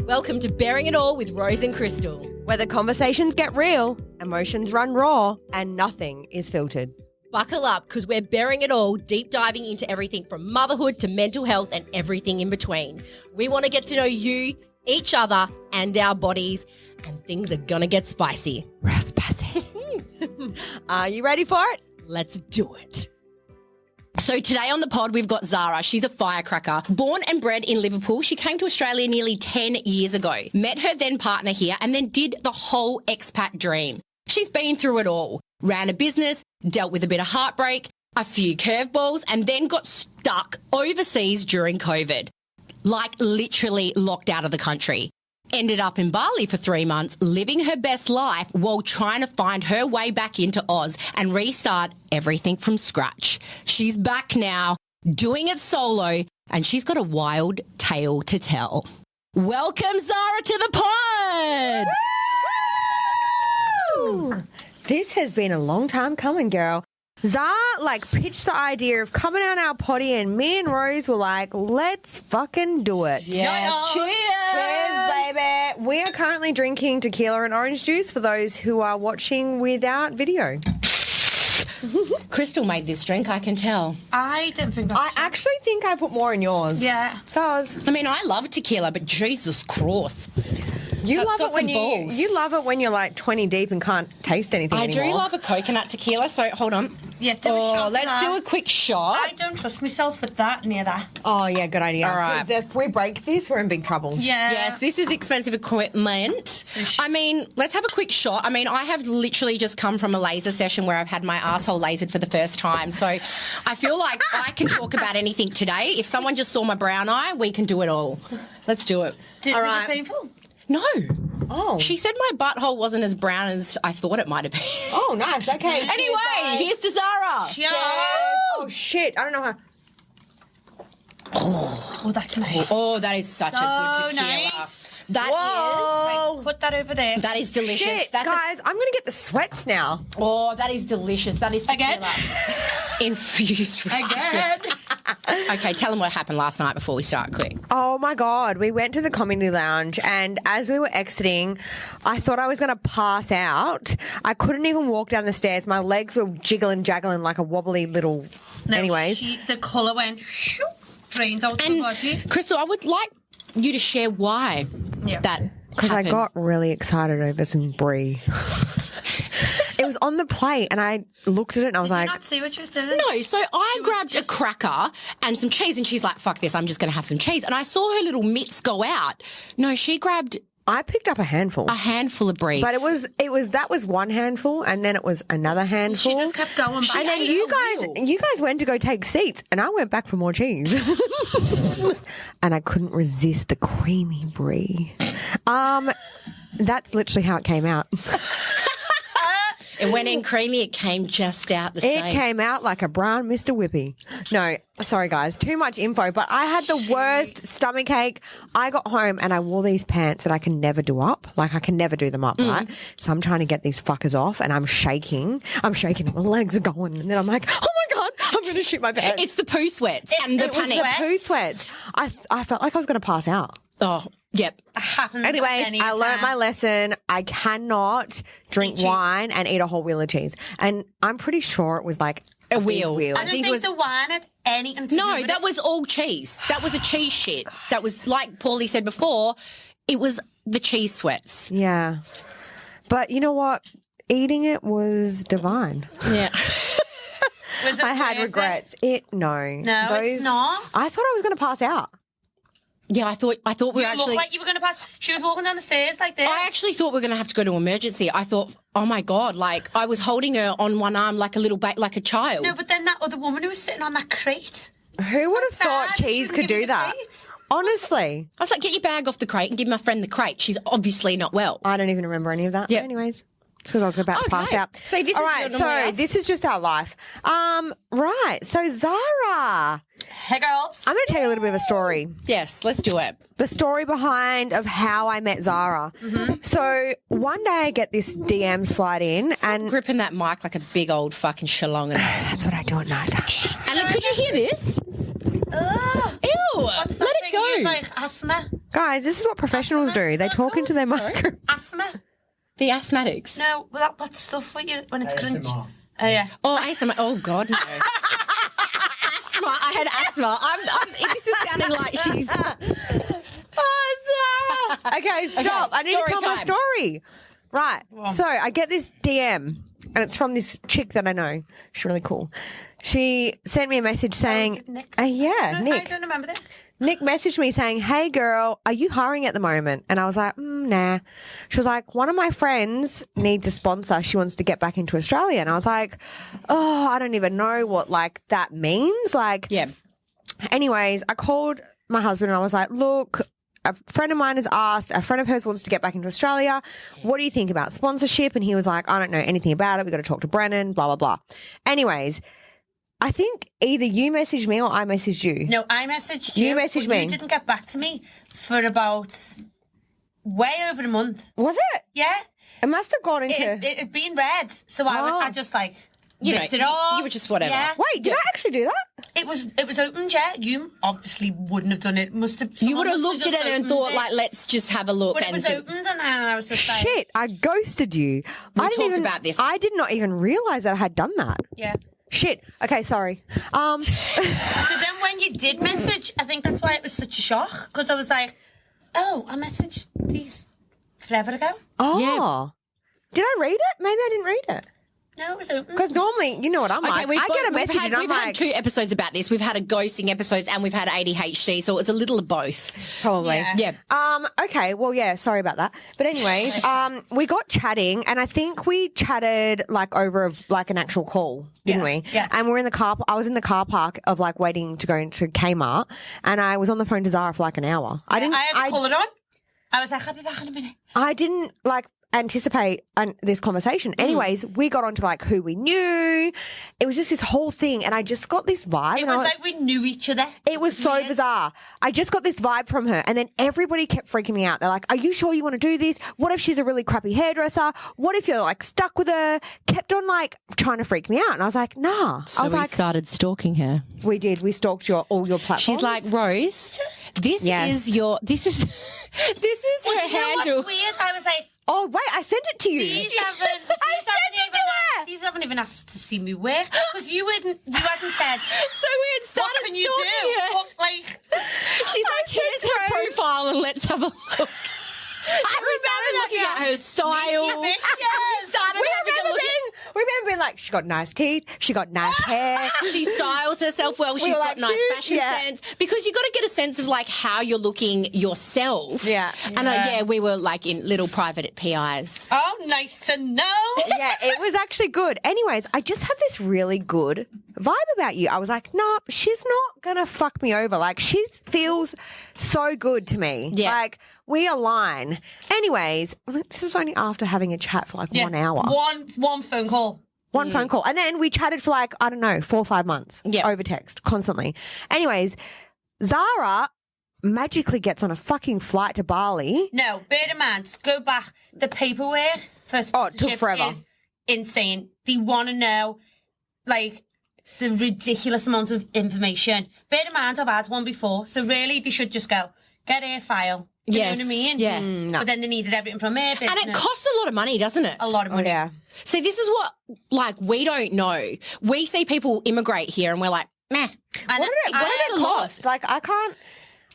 Welcome to Bearing It All with Rose and Crystal. Where the conversations get real, emotions run raw, and nothing is filtered. Buckle up because we're bearing it all, deep diving into everything from motherhood to mental health and everything in between. We want to get to know you, each other, and our bodies, and things are going to get spicy. Real spicy. Are you ready for it? Let's do it. So today on the pod, we've got Zara. She's a firecracker. Born and bred in Liverpool, she came to Australia nearly 10 years ago. Met her then partner here and then did the whole expat dream. She's been through it all. Ran a business, dealt with a bit of heartbreak, a few curveballs, and then got stuck overseas during COVID. Like literally locked out of the country. Ended up in Bali for 3 months, living her best life while trying to find her way back into Oz and restart everything from scratch. She's back now, doing it solo, and she's got a wild tale to tell. Welcome, Zara, to the pod! Woo! This has been a long time coming, girl. Zara, pitched the idea of coming on our potty, and me and Rose were like, let's fucking do it. Yes. Cheers! Cheers, baby. We are currently drinking tequila and orange juice for those who are watching without video. Crystal made this drink, I can tell. I don't think I actually think I put more in yours. Yeah. Soz. I mean, I love tequila, but Jesus Christ. You That's love got it when some balls. you love it when you're like 20 deep and can't taste anything I anymore. do love a coconut tequila, so hold on. Yeah, do a shot. Let's do a quick shot. I don't trust myself with that near that. Oh, yeah, good idea. All right. 'Cause if we break this, we're in big trouble. Yeah. Yes, this is expensive equipment. I mean, let's have a quick shot. I mean, I have literally just come from a laser session where I've had my asshole lasered for the first time. So I feel like I can talk about anything today. If someone just saw my brown eye, we can do it all. Let's do it. Was right. it painful? No. Oh. She said my butthole wasn't as brown as I thought it might have been. Oh, nice. Okay. Anyway, here's to Zara. Cheers. Oh, shit. I don't know how. Oh, that's nice. Oh, that is such a good tequila. Nice. That Whoa. Right, put that over there. that is delicious. Shit, That's guys, I'm going to get the sweats now. oh, that is delicious. That is tequila. Again? Infused. Again. Okay, tell them what happened last night before we start quick. Oh, my God. We went to the comedy lounge, and as we were exiting, I thought I was going to pass out. I couldn't even walk down the stairs. My legs were jiggling, jaggling like a wobbly little... No, Anyways. the colour went shoo, drained out of the body. Crystal, I would like you to share why that Because I happened. got really excited over some brie. It was on the plate, and I looked at it, and I was Did you like... not see what she was doing? No, so I was grabbed just- a cracker and some cheese, and she's like, fuck this, I'm just going to have some cheese. And I saw her little mitts go out. No, she grabbed I picked up a handful. a handful of brie. But that was one handful, and then it was another handful. She just kept going back. And then ate you a wheel. guys went to go take seats, and I went back for more cheese. And I couldn't resist the creamy brie. That's literally how it came out. It went in creamy, it came just out the same. It came out like a brown Mr. Whippy. No, sorry guys, too much info, but I had the worst stomach ache. I got home and I wore these pants that I can never do up. Like I can never do them up, right? So I'm trying to get these fuckers off and I'm shaking. My legs are going, and then I'm like, oh my God, I'm going to shit my pants. It's the poo sweats and the It was panic. the poo sweats. I felt like I was going to pass out. Oh, yep. Anyways, I learnt my lesson. I cannot drink wine and eat a whole wheel of cheese. And I'm pretty sure it was like A big wheel. wheel. I don't think the wine had anything to do No, with that it. was all cheese. That was a cheese shit. That was, like Paulie said before, it was the cheese sweats. Yeah. But you know what? Eating it was divine. Yeah. Was it I had worth it? regrets. No, it's not. I thought I was going to pass out. Yeah, I thought we were You actually... looked like you were going to pass. She was walking down the stairs like this. I actually thought we were going to have to go to emergency. I thought, oh my God, like I was holding her on one arm like a little like a child. No, but then that other woman who was sitting on that crate. Who would have thought Sad, cheese she could was giving do the that? crate. Honestly. I was like, get your bag off the crate and give my friend the crate. She's obviously not well. I don't even remember any of that. Yep. But anyways. It's because I was about to pass Okay. out. So this All is right, your so normal house? this is just our life. Right. So Zara, Hey, girls. I'm going to tell you a little bit of a story. Yes, let's do it. The story behind of how I met Zara. So one day I get this DM slide in, and Gripping that mic like a big old fucking shalong. And that's what I do at night time. look, could you hear this? Ugh. Ew! What's that Let thing it go. you use, like asthma? Guys, this is what professionals do. They talk into their microphone. Asthma. The asthmatics. No, well, that stuff when it's crunch. ASMR. Oh, yeah. Oh, asthma. Oh, God, no. Asthma. I had asthma. This is sounding like she's... Oh, Zara. Okay, stop. I need to tell my story. Right. So I get this DM, and it's from this chick that I know. She's really cool. She sent me a message saying, Nick. yeah, No, Nick. I don't remember this. Nick messaged me saying, hey girl, are you hiring at the moment? And I was like, nah. She was like, one of my friends needs a sponsor. She wants to get back into Australia. And I was like, oh, I don't even know what like that means. Like, Yeah. anyways, I called my husband and I was like, look, a friend of mine has asked, a friend of hers wants to get back into Australia. What do you think about sponsorship? And he was like, I don't know anything about it. We got to talk to Brennan, blah, blah, blah. Anyways, I think either you messaged me or I messaged you. No, I messaged you. You messaged but me. You didn't get back to me for about way over a month. Was it? Yeah. It must have gone into... It had been read. So Oh. I just like You know, ripped it off. you were just whatever. Yeah. Wait, did I actually do that? It was opened, yeah. You obviously wouldn't have done it. Must have. You would have someone looked must at have it and just thought, opened like, let's just have a look. But it and was see. opened and I was just like, Shit, I ghosted you. I didn't talked even, about this. I did not even realise that I had done that. yeah. Shit. Okay, sorry. So then when you did message, I think that's why it was such a shock because I was like, oh, I messaged these forever ago. Oh. Did I read it? Maybe I didn't read it. No, it was open. Because normally, you know what I'm like. I get a message and I'm we've had like, 2 episodes about this. We've had a ghosting episodes and we've had ADHD, so it was a little of both. probably. Yeah. Okay, well, yeah, sorry about that. But anyways, we got chatting and I think we chatted like over like an actual call, didn't we? Yeah. And we're in the car, I was in the car park of like waiting to go into Kmart and I was on the phone to Zara for like an hour. I had to call it on. I was like, I'll be back in a minute. I didn't like anticipate this conversation. Anyways, we got onto like who we knew. It was just this whole thing and I just got this vibe. It and was I like we knew each other. it was so Weird. bizarre. I just got this vibe from her and then everybody kept freaking me out. They're like, are you sure you want to do this? What if she's a really crappy hairdresser? What if you're like stuck with her? Kept on like trying to freak me out. And I was like, nah. So I was we like, started stalking her. we did. We stalked all your platforms. She's like, Rose, this Yes. is her You know handle. what's weird? I was like, oh, wait, I sent it to you. these haven't even asked to see me work because you hadn't said. So we had What started can you stalking do? her. What, like, She's like, here's her profile and let's have a look. I started looking at her style. sneaky bitches. Started having a look at We remember being like, she got nice teeth, she got nice hair. She styles herself well. She's were got like, nice shoot, fashion yeah. sense because you got to get a sense of like how you're looking yourself. Yeah. And we were like in little private PIs. Oh, nice to know. Yeah, it was actually good. Anyways, I just had this really good vibe about you. I was like, nah, she's not gonna fuck me over. Like, she feels so good to me. Yeah. Like, we align. Anyways, this was only after having a chat for like 1 hour. One phone call. One phone call. And then we chatted for like, I don't know, 4 or 5 months. Yeah. Over text, constantly. Anyways, Zara magically gets on a fucking flight to Bali. No, bear in mind, go back. The paperwork for Oh, it took sponsorship forever. is insane. They want to know, like, the ridiculous amount of information. Bear in mind, I've had one before, so really they should just go, get her file. Do you know Yes, what I mean? yeah. no. But then they needed everything from her business. And it costs a lot of money, doesn't it? a lot of Oh, money. yeah. See, this is what, like, we don't know. We see people immigrate here and we're like, meh. And What did it a lot. cost? Like, I don't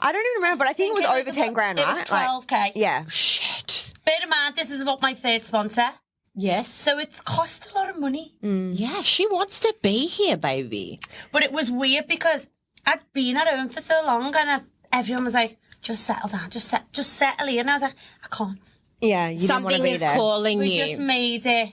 even remember, but I think it was over 10 grand, It right? was 12K. Like, yeah. Shit. Bear in mind, this is about my third sponsor. Yes. So it's cost a lot of money. Yeah, she wants to be here, baby. But it was weird because I'd been at home for so long and everyone was like, just settle down, just settle in. And I was like, I can't. Yeah, you didn't want to Something be is there. calling We you. just made it.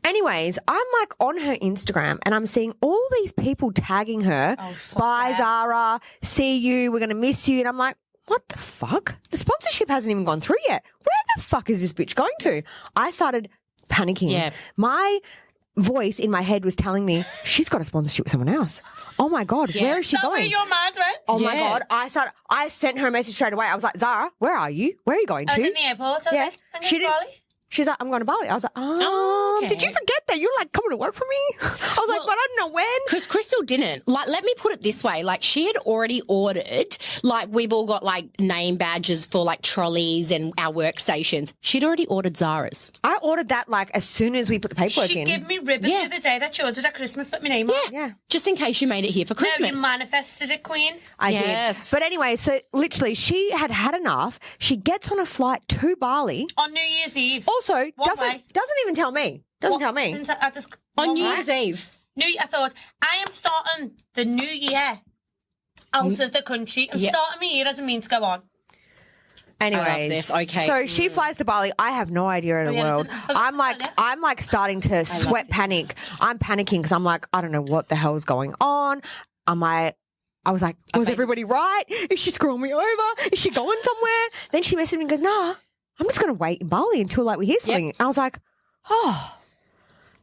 Anyways, I'm like on her Instagram and I'm seeing all these people tagging her. Oh, fuck Bye, yeah. Zara. See you. We're going to miss you. And I'm like, what the fuck? The sponsorship hasn't even gone through yet. Where the fuck is this bitch going to? I started panicking. Yeah. My voice in my head was telling me she's got a sponsorship with someone else. Oh my God, where is she Is that where going? your mind went? Oh my Yeah. God. I sent her a message straight away. I was like, Zara, where are you? Where are you going I to? was in the airport. I was Yeah. like, I'm She going to didn't- Bali. She's like, I'm going to Bali. I was like, okay. Did you forget that you're like coming to work for me? I was like, but I don't know when. Because Crystal didn't. Like, let me put it this way. Like, she had already ordered, like, we've all got, like, name badges for, like, trolleys and our workstations. She'd already ordered Zara's. I ordered that like as soon as we put the paperwork She in. gave me ribbon the other day that she ordered at Christmas, put my name on. Yeah. Just in case you made it here for No, Christmas. you manifested it, Queen. I Yes. did. But anyway, so literally she had had enough. She gets on a flight to Bali. On New Year's Eve. Also, What doesn't way? even tell me. Doesn't tell me. Since I just On what New way? Year's Eve. I thought, I am starting the new year out of the country. I'm Yeah. starting my year doesn't mean to go on. Anyways, this. Okay. So she flies to Bali. I have no idea in the yeah, world. I forgot to tell you. I'm like starting to sweat panic. I'm panicking because I'm like, I don't know what the hell's going on. I was like, was everybody right? Is she screwing me over? Is she going somewhere? Then she messaged me and goes, nah, I'm just going to wait in Bali until like we hear something. I was like, oh,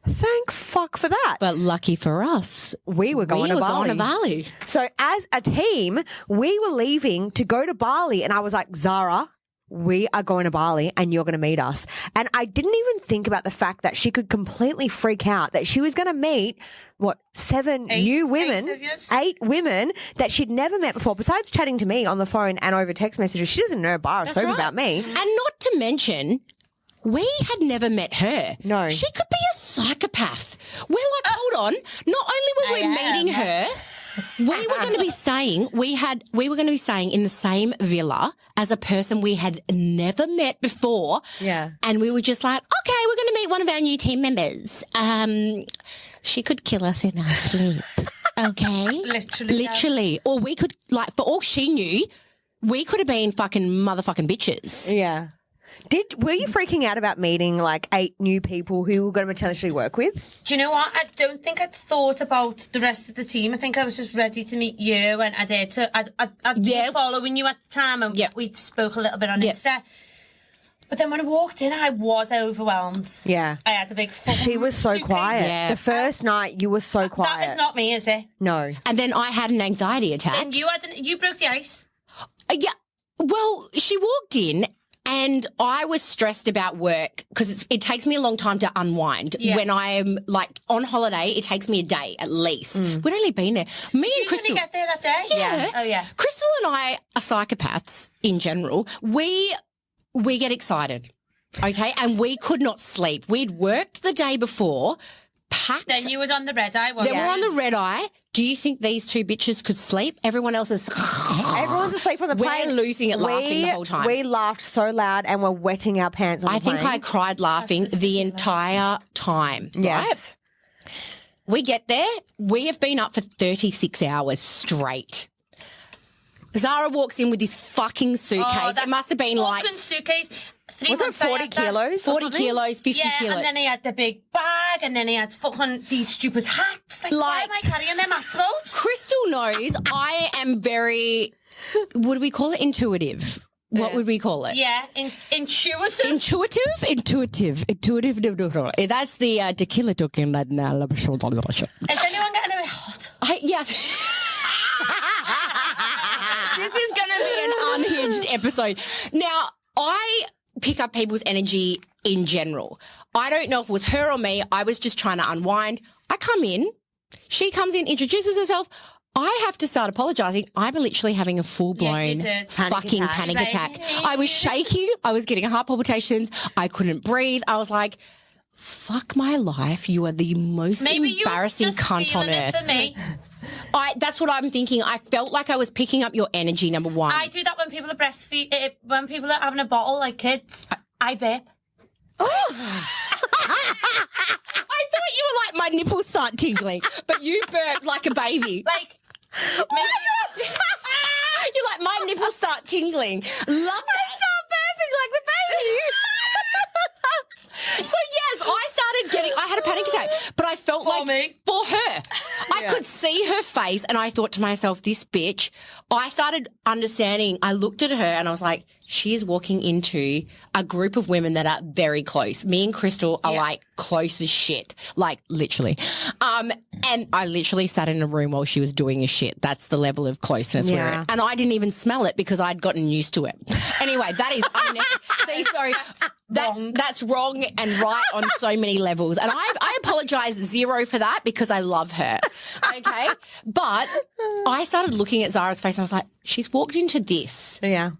thank fuck for that. But lucky for us, We were going to Bali. Bali. So as a team, we were leaving to go to Bali and I was like, Zara, we are going to Bali and you're going to meet us. And I didn't even think about the fact that she could completely freak out that she was going to meet, eight women that she'd never met before, besides chatting to me on the phone and over text messages. She doesn't know a bar of soap about me. And not to mention, we had never met her. No. She could be a psychopath. We're like, hold on. Not only were we meeting her, we were going to be staying. We were going to be staying in the same villa as a person we had never met before. Yeah. And we were just like, okay, we're going to meet one of our new team members. She could kill us in our sleep. Okay. Literally. Or we could, like, for all she knew, we could have been fucking motherfucking bitches. Yeah. Were you freaking out about meeting like 8 new people who you were going to potentially work with? Do you know what? I don't think I'd thought about the rest of the team. I think I was just ready to meet you, and I'd been following you at the time, and we spoke a little bit on Insta. But then when I walked in, I was overwhelmed. Yeah. I had a big fucking She was so suitcase. quiet. Yeah. The first night you were so quiet. That is not me, is it? No. And then I had an anxiety attack. And you broke the ice. Yeah. Well, she walked in and I was stressed about work because it takes me a long time to unwind. Yeah. When I'm like on holiday, it takes me a day at least. We'd only been there. Me Did and you Crystal. get there that day? Yeah. Oh, yeah. Crystal and I are psychopaths in general. We get excited. Okay. And we could not sleep. We'd worked the day before, packed. Then you was on the red eye. Then we're on the red eye. Do you think these 2 bitches could sleep? Everyone else is. Everyone's asleep on the plane. We're losing it laughing the whole time. We laughed so loud and we're wetting our pants on I the plane. think I cried laughing the entire time. Yes. Right? We get there. We have been up for 36 hours straight. Zara walks in with this fucking suitcase. that It must have been like fucking suitcase. 3 Was it months I 40 had that. kilos? or 40 something? kilos, 50 Yeah, kilos. and then he had the big bag, and then he had fucking these stupid hats. Like, why am I carrying them hats out? Crystal knows I am very, what do we call it? Intuitive. What would we call it? Yeah, intuitive. Intuitive. That's the tequila talking right now. Is anyone getting a bit hot? Yeah. This is going to be an unhinged episode. Now, I pick up people's energy in general. I don't know if it was her or me. I was just trying to unwind. I come in. She comes in, introduces herself. I have to start apologising. I'm literally having a full-blown fucking panic attack. I was shaking. I was getting heart palpitations. I couldn't breathe. I was like, fuck my life. You are the most embarrassing cunt on earth. For me. That's what I'm thinking. I felt like I was picking up your energy, number one. I do that when people are when people are having a bottle, like kids. I burp. Oh. I thought you were like, my nipples start tingling, but you burped like a baby. Like, You're like, my nipples start tingling. Love it. Start burping like the baby. So yes, I had a panic attack, but I felt for her. I could see her face and I thought to myself, this bitch, I started understanding. I looked at her and I was like, she is walking into a group of women that are very close. Me and Crystal are like close as shit, like literally. And I literally sat in a room while she was doing a shit. That's the level of closeness we're at. And I didn't even smell it because I'd gotten used to it. Anyway, that is unnecessary. See, sorry. That's wrong and right on so many levels. And I apologise zero for that because I love her. Okay? But I started looking at Zara's face and I was like, she's walked into this. Yeah.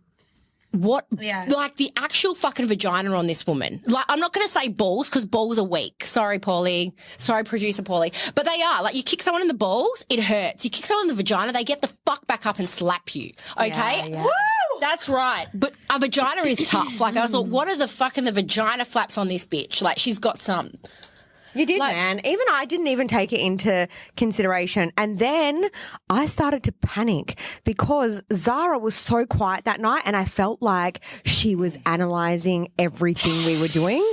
What, Yeah. like the actual fucking vagina on this woman. Like, I'm not going to say balls because balls are weak. Sorry, Paulie. Sorry, producer Paulie. But they are. Like, you kick someone in the balls, it hurts. You kick someone in the vagina, they get the fuck back up and slap you. Okay? Yeah. Woo! That's right. But a vagina is tough. Like, I thought, what are the fucking the vagina flaps on this bitch? Like, she's got some. You did, man. Even I didn't even take it into consideration. And then I started to panic because Zara was so quiet that night and I felt like she was analysing everything we were doing.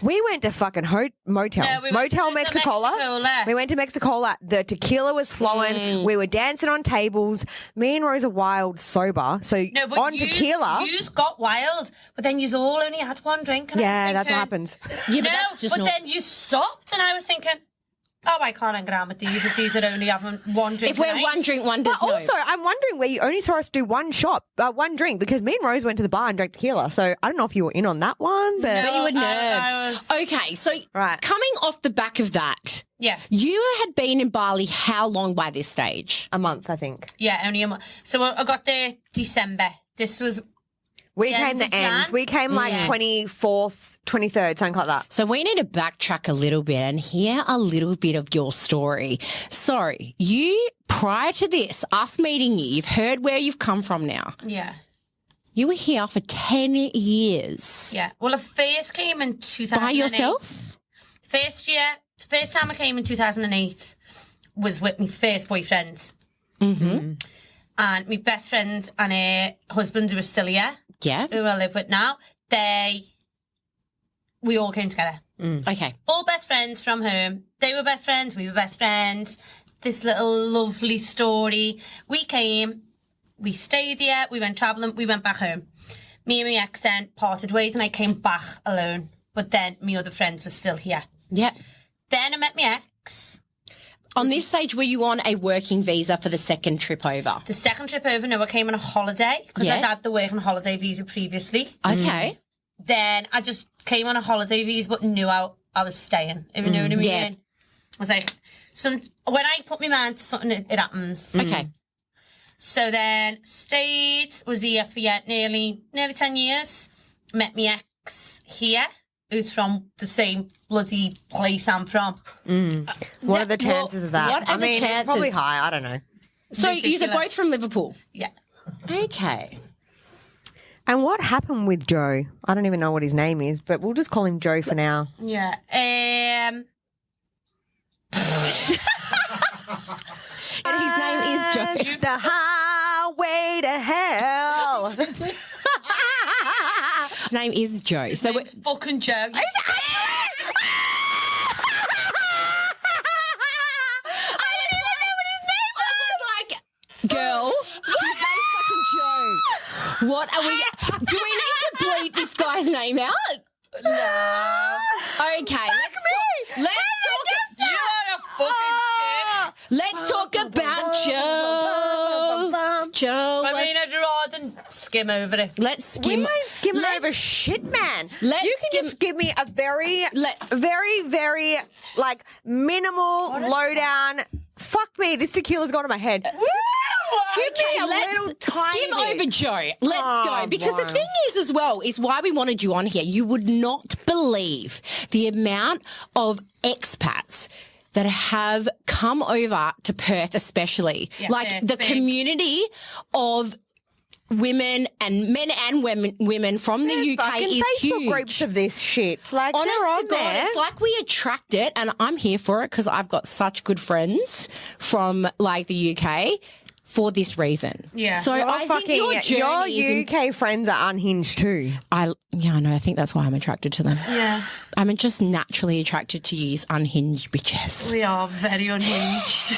We went to fucking motel. No, we went Motel to Mexicola. Mexicola. We went to Mexicola. The tequila was flowing. We were dancing on tables. Me and Rose are wild sober. So No, but on tequila. Yous got wild, but then yous all only had one drink. And Yeah, I was that's what thinking, happens. Yeah, No, that's just but not. then you stopped, and I was thinking, oh, I can't hang around with these if these are only having one drink. If we're tonight. one drink, one does But also, I'm wondering where you only saw us do one drink, because me and Rose went to the bar and drank tequila. So I don't know if you were in on that one, but But you were No, nerved. I was- Okay, so Right. coming off the back of that, Yeah, you had been in Bali how long by this stage? a month, I think. yeah, only a month. So I got there December. This was We The came end the of end. Jan? We came like Yeah. 24th, 23rd, something like that. So we need to backtrack a little bit and hear a little bit of your story. So you, prior to this, us meeting you, you've heard where you've come from now. yeah. You were here for 10 years. Yeah. Well, I first came in 2008. By yourself? First time I came in 2008 was with my first boyfriend. Mm-hmm. And my best friend and her husband, who are still here, Yeah. who I live with now, we all came together. Okay. All best friends from home. They were best friends, we were best friends. This little lovely story. We came, we stayed here, we went travelling, we went back home. Me and my ex then parted ways and I came back alone. But then my other friends were still here. Yeah. Then I met my ex. On this stage, were you on a working visa for the second trip over? The second trip over, no, I came on a holiday because Yeah. I'd had the working holiday visa previously. Okay. Then I just came on a holiday visa but knew I was staying. If you know what I mean? yeah. I was like, when I put my mind to something, it happens. Okay. So then stayed, was here for nearly 10 years. Met my ex here, who's from the same bloody place I'm from. What are the chances of that? what are I the mean, chances? it's probably high. I don't know. So you're Ridiculous. both from Liverpool? Yeah. Okay. And what happened with Joe? I don't even know what his name is, but we'll just call him Joe for now. Yeah. And his name is Joe. The highway to hell. His name is Joe. So Name's fucking Joe. Girl, his name's fucking Joe. What are we? Do we need to bleep this guy's name out? No. Okay, let's talk about Joe. Joe. I mean, I'd rather skim over it. Let's We skim. ain't skimming over shit, man. let's You can skim- just give me a very, very, like, minimal, lowdown. Fuck me, this tequila's gone to my head. Give me a little tiny skim bit. over Joe. Let's Oh, go. Because the wow. thing is, as well, is why we wanted you on here. You would not believe the amount of expats that have come over to Perth, especially. Yeah, like Perth, the big. community of women and men and women from the There's UK fucking is Facebook huge. groups of this shit. Like, Honest they're on to God, there. it's like we attract it, and I'm here for it because I've got such good friends from like the UK for this reason. Yeah. So Your I think your journey is UK friends are unhinged too. I know. I think that's why I'm attracted to them. Yeah. I'm just naturally attracted to you unhinged bitches. We are very unhinged.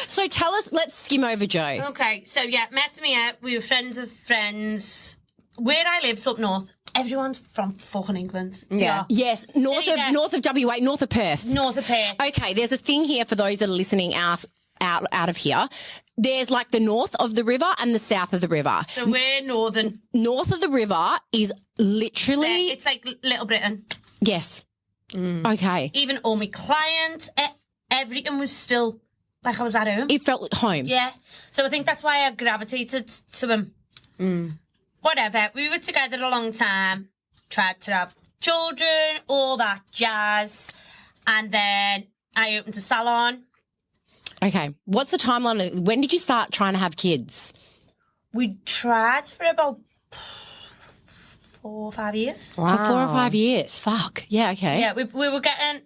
So tell us. Let's skim over Joe. Okay, so yeah, met me out. We were friends of friends. Where I live's up north. Everyone's from fucking England. They Yeah. are. Yes, north Yeah. of WA, north of Perth. North of Perth. Okay, there's a thing here for those that are listening out of here. there's like the north of the river and the south of the river. So we're northern. North of the river is literally... It's like Little Britain. Yes. Okay. Even all my clients, everything was still like I was at home. It felt like home. Yeah. So I think that's why I gravitated to him. Whatever. We were together a long time. Tried to have children, all that jazz. And then I opened a salon. Okay. What's the timeline? When did you start trying to have kids? We tried for about 4 or 5 years. Wow. For 4 or 5 years. Fuck. Yeah, okay. Yeah,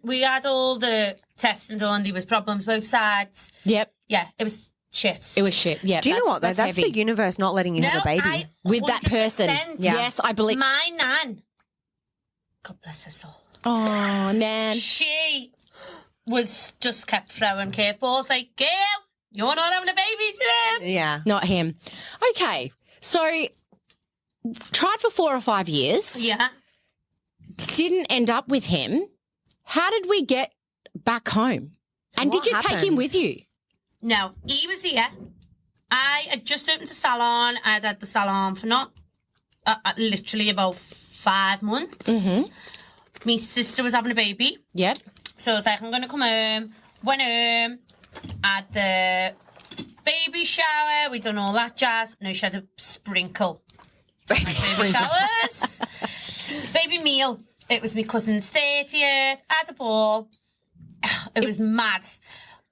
we had all the testing done. There was problems both sides. Yep. Yeah, it was shit. It was shit. Yeah. Do you know what, though? That's heavy. the universe not letting you have a baby. With that person. 100%. Yes, I believe. My nan, God bless her soul. Oh, Nan. She was just kept throwing curveballs like, girl, you're not having a baby today. Yeah. Not him. Okay. So, tried for 4 or 5 years. Yeah. Didn't end up with him. How did we get back home? And What did you take him happened? with you? No, he was here. I had just opened a salon. I had the salon for not literally about 5 months. Mm-hmm. My sister was having a baby. Yep. So I was like, I'm going to come home. Went home, had the baby shower. We done all that jazz. No, she had a sprinkle. Baby showers. Baby meal. It was my cousin's 30th. I had a ball. It was mad.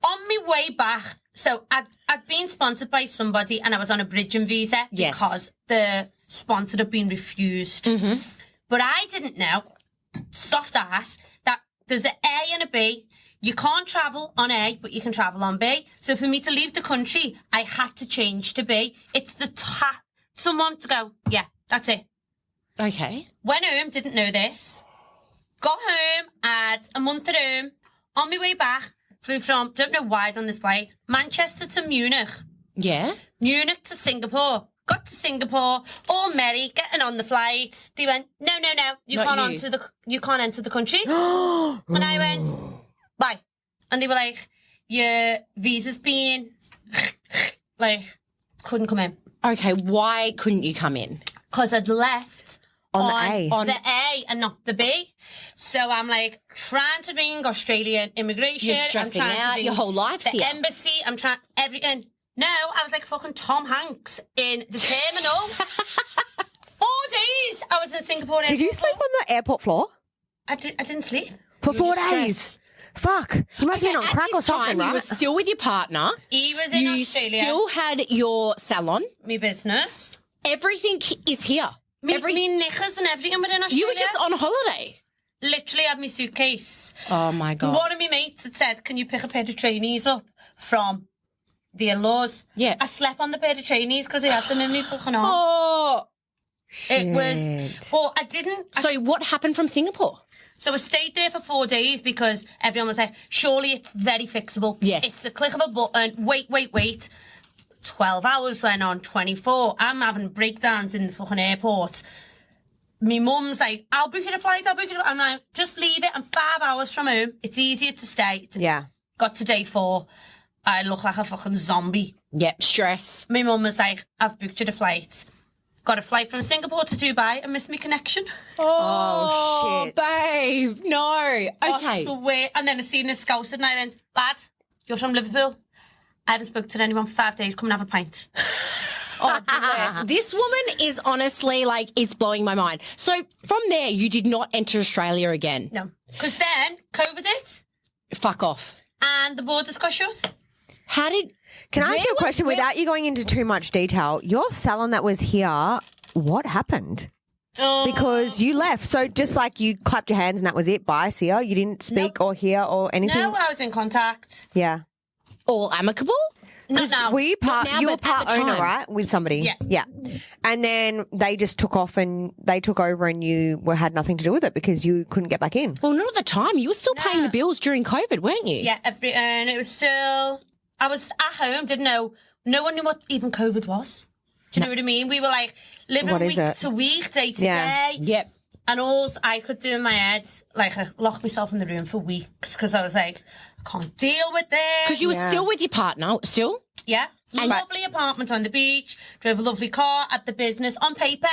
On my way back, so I'd been sponsored by somebody and I was on a bridging visa Yes. because the sponsor had been refused. Mm-hmm. But I didn't know, soft ass, that there's an A and a B. You can't travel on A, but you can travel on B. So for me to leave the country, I had to change to B. It's the someone to go, yeah, that's it. Okay. Went home, didn't know this. Got home, had a month at home. On my way back, flew from, don't know why I'd on this flight, Manchester to Munich. Yeah. Munich to Singapore. Got to Singapore, all merry, getting on the flight. They went, no, you Not can't you. you can't enter the country. And I went, bye. And they were like, your visa's been, like, couldn't come in. Okay. Why couldn't you come in? Because I'd left On the A. On the A and not the B. So I'm like trying to ring Australian immigration. You're stressing I'm trying out. to ring Your whole life's the here. embassy. I'm trying everything. No, I was like fucking Tom Hanks in the terminal. 4 days I was in Singapore. Did you sleep on the airport floor I didn't sleep. for You 4 were just days? stressed. Fuck. You must have been on At crack or this time, something, you right? were still with your partner. He was in You Australia. still had your salon. Me business. Everything is here. Me knickers and everything were in Australia. You were just on holiday. Literally had my suitcase. Oh, my God. One of my mates had said, can you pick a pair of trainees up from the in-laws? Yeah. I slept on the pair of trainees because I had them in me fucking arm. Oh. It was, Shit. well, I didn't. So what happened from Singapore? So I stayed there for 4 days because everyone was like, surely it's very fixable. Yes. It's the click of a button. Wait. 12 hours went on, 24. I'm having breakdowns in the fucking airport. My mum's like, I'll book you a flight. I'm like, just leave it. I'm 5 hours from home. It's easier to stay. Yeah. Got to day 4. I look like a fucking zombie. Yep, stress. My mum was like, I've booked you the flight. Got a flight from Singapore to Dubai. I missed my connection. Oh, shit. babe, no. Okay. I swear. And then I seen a scouse and I went, lad, you're from Liverpool. I haven't spoken to anyone for 5 days. Come and have a pint. Oh, bless. This woman is honestly like, it's blowing my mind. So from there, you did not enter Australia again. No. Because then COVID hit Fuck off. and the borders got shut. How did... Can I ask you a Where was- question where- without you going into too much detail? Your salon that was here, what happened? Because you left. So just like you clapped your hands and that was it. Bye, see ya. You didn't speak or hear or anything? No, I was in contact. Yeah. All amicable? Not now. Were you Not part, now, you were but at part the owner, time. right? With somebody? Yeah. Yeah. And then they just took off and they took over and you had nothing to do with it because you couldn't get back in. Well, not at the time. You were still paying the bills during COVID, weren't you? Yeah, and it was still... I was at home, didn't know. No one knew what even COVID was. Do you know what I mean? We were like living What is week it? to week, day to Yeah. day. Yep. And all I could do in my head, like I locked myself in the room for weeks because I was like, I can't deal with this. Because you were Yeah. still with your partner, still? Yeah. Lovely apartment on the beach, drove a lovely car, at the business. On paper,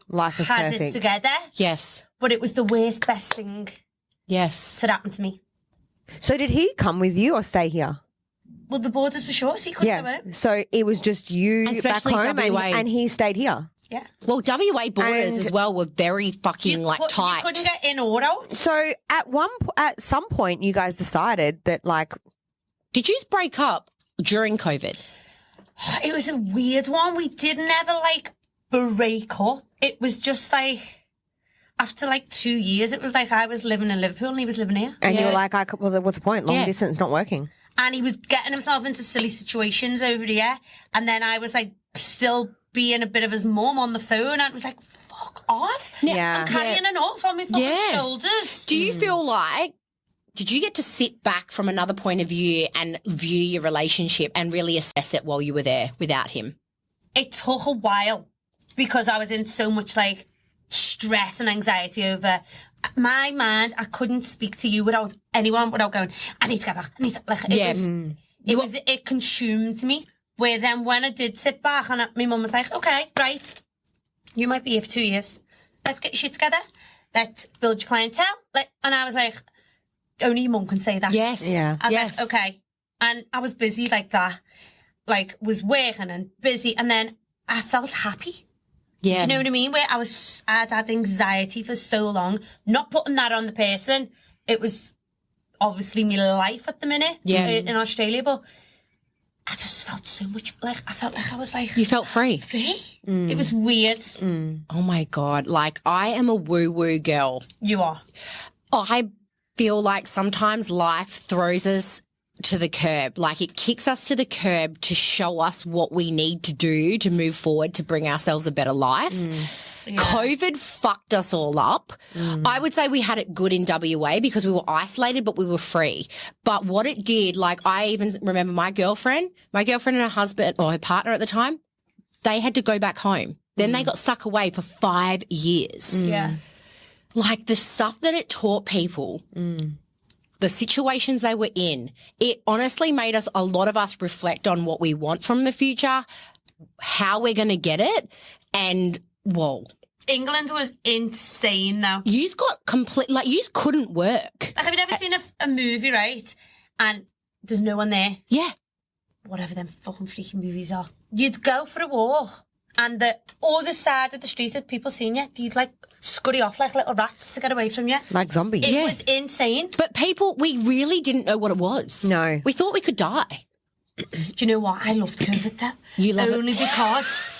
Life is had perfect. it together. Yes. But it was the worst, best thing Yes. that happened to me. So did he come with you or stay here? Well, the borders were short, so he couldn't go Yeah. out. So it was just you And back especially home WA. and he stayed here. Yeah. Well, WA borders And- as well were very fucking tight. You couldn't get in or out. So at some point you guys decided that like Did you break up during COVID? It was a weird one. We didn't ever break up. It was just after 2 years, it was I was living in Liverpool and he was living here. and you were like, well, what's the point? Long Yeah. distance not working. And he was getting himself into silly situations over here. And then I was still being a bit of his mum on the phone. And it was fuck off. Yeah. I'm carrying enough on my fucking Yeah. shoulders. Do you feel like, did you get to sit back from another point of view and view your relationship and really assess it while you were there without him? It took a while because I was in so much stress and anxiety over my mind. I couldn't speak to you without anyone without going, I need to get back. I need to, it consumed me. Where then when I did sit back and my mum was like, okay, right, you might be here for 2 years. Let's get your shit together. Let's build your clientele. And I was like, only your mum can say that. Yes. Yeah. I was Yes. like, okay. And I was busy like that. Was working and busy. And then I felt happy. Yeah. Do you know what I mean? Where I'd had anxiety for so long, not putting that on the person. It was obviously my life at the minute in Australia, but I just felt so much I felt like I was You felt free. free. It was weird. Oh my God. I am a woo-woo girl. You are. I feel like sometimes life throws us to the curb. It kicks us to the curb to show us what we need to do to move forward to bring ourselves a better life. Yeah. COVID fucked us all up. I would say we had it good in WA because we were isolated, but we were free. But what it did, I even remember my girlfriend and her husband or her partner at the time, they had to go back home. Then they got stuck away for 5 years. Yeah. The stuff that it taught people, the situations they were in, it honestly made a lot of us reflect on what we want from the future, how we're going to get it, and whoa. England was insane though. Yous got complete, yous couldn't work. Have you ever seen a movie, right? And there's no one there. Yeah. Whatever them fucking freaky movies are. You'd go for a walk and the other side of the street of people seeing you, you'd scurry off like little rats to get away from you. Like zombies. It was insane. But people, we really didn't know what it was. No. We thought we could die. Do you know what? I loved COVID though. You love it? Only because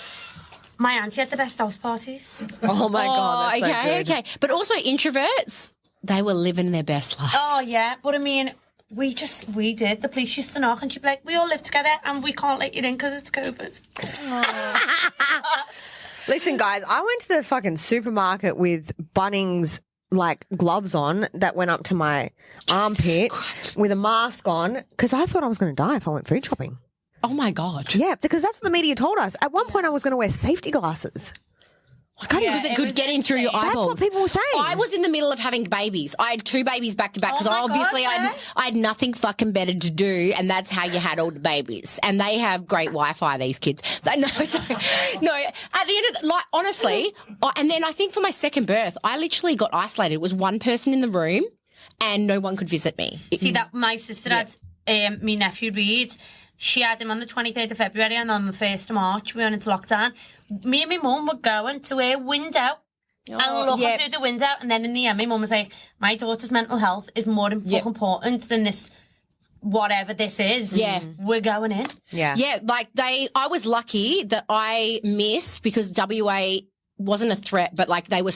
my auntie had the best house parties. Oh my God. That's so good. Okay. But also introverts, they were living their best life. Oh yeah, but I mean, we did. The police used to knock and she'd be like, we all live together and we can't let you in because it's COVID. Listen, guys, I went to the fucking supermarket with Bunnings gloves on that went up to my armpit with a mask on because I thought I was going to die if I went food shopping. Oh my God. Yeah, because that's what the media told us. At one point, I was going to wear safety glasses. Was it good getting through your eyeballs? That's what people were saying. I was in the middle of having babies. I had 2 babies back to back because Oh my God, I had nothing fucking better to do, and that's how you had all the babies. And they have great Wi-Fi, these kids. No, at the end of honestly, and then I think for my second birth, I literally got isolated. It was one person in the room, and no one could visit me. See that my sister had my nephew Reed. She had him on the 23rd of February and on the 1st of March we went into lockdown. Me and my mum were going to a window and looking through the window, and then in the end my mum was like, my daughter's mental health is more important than this, whatever this is. Yeah. We're going in. Yeah. Yeah, I was lucky that I missed because WA wasn't a threat, but they were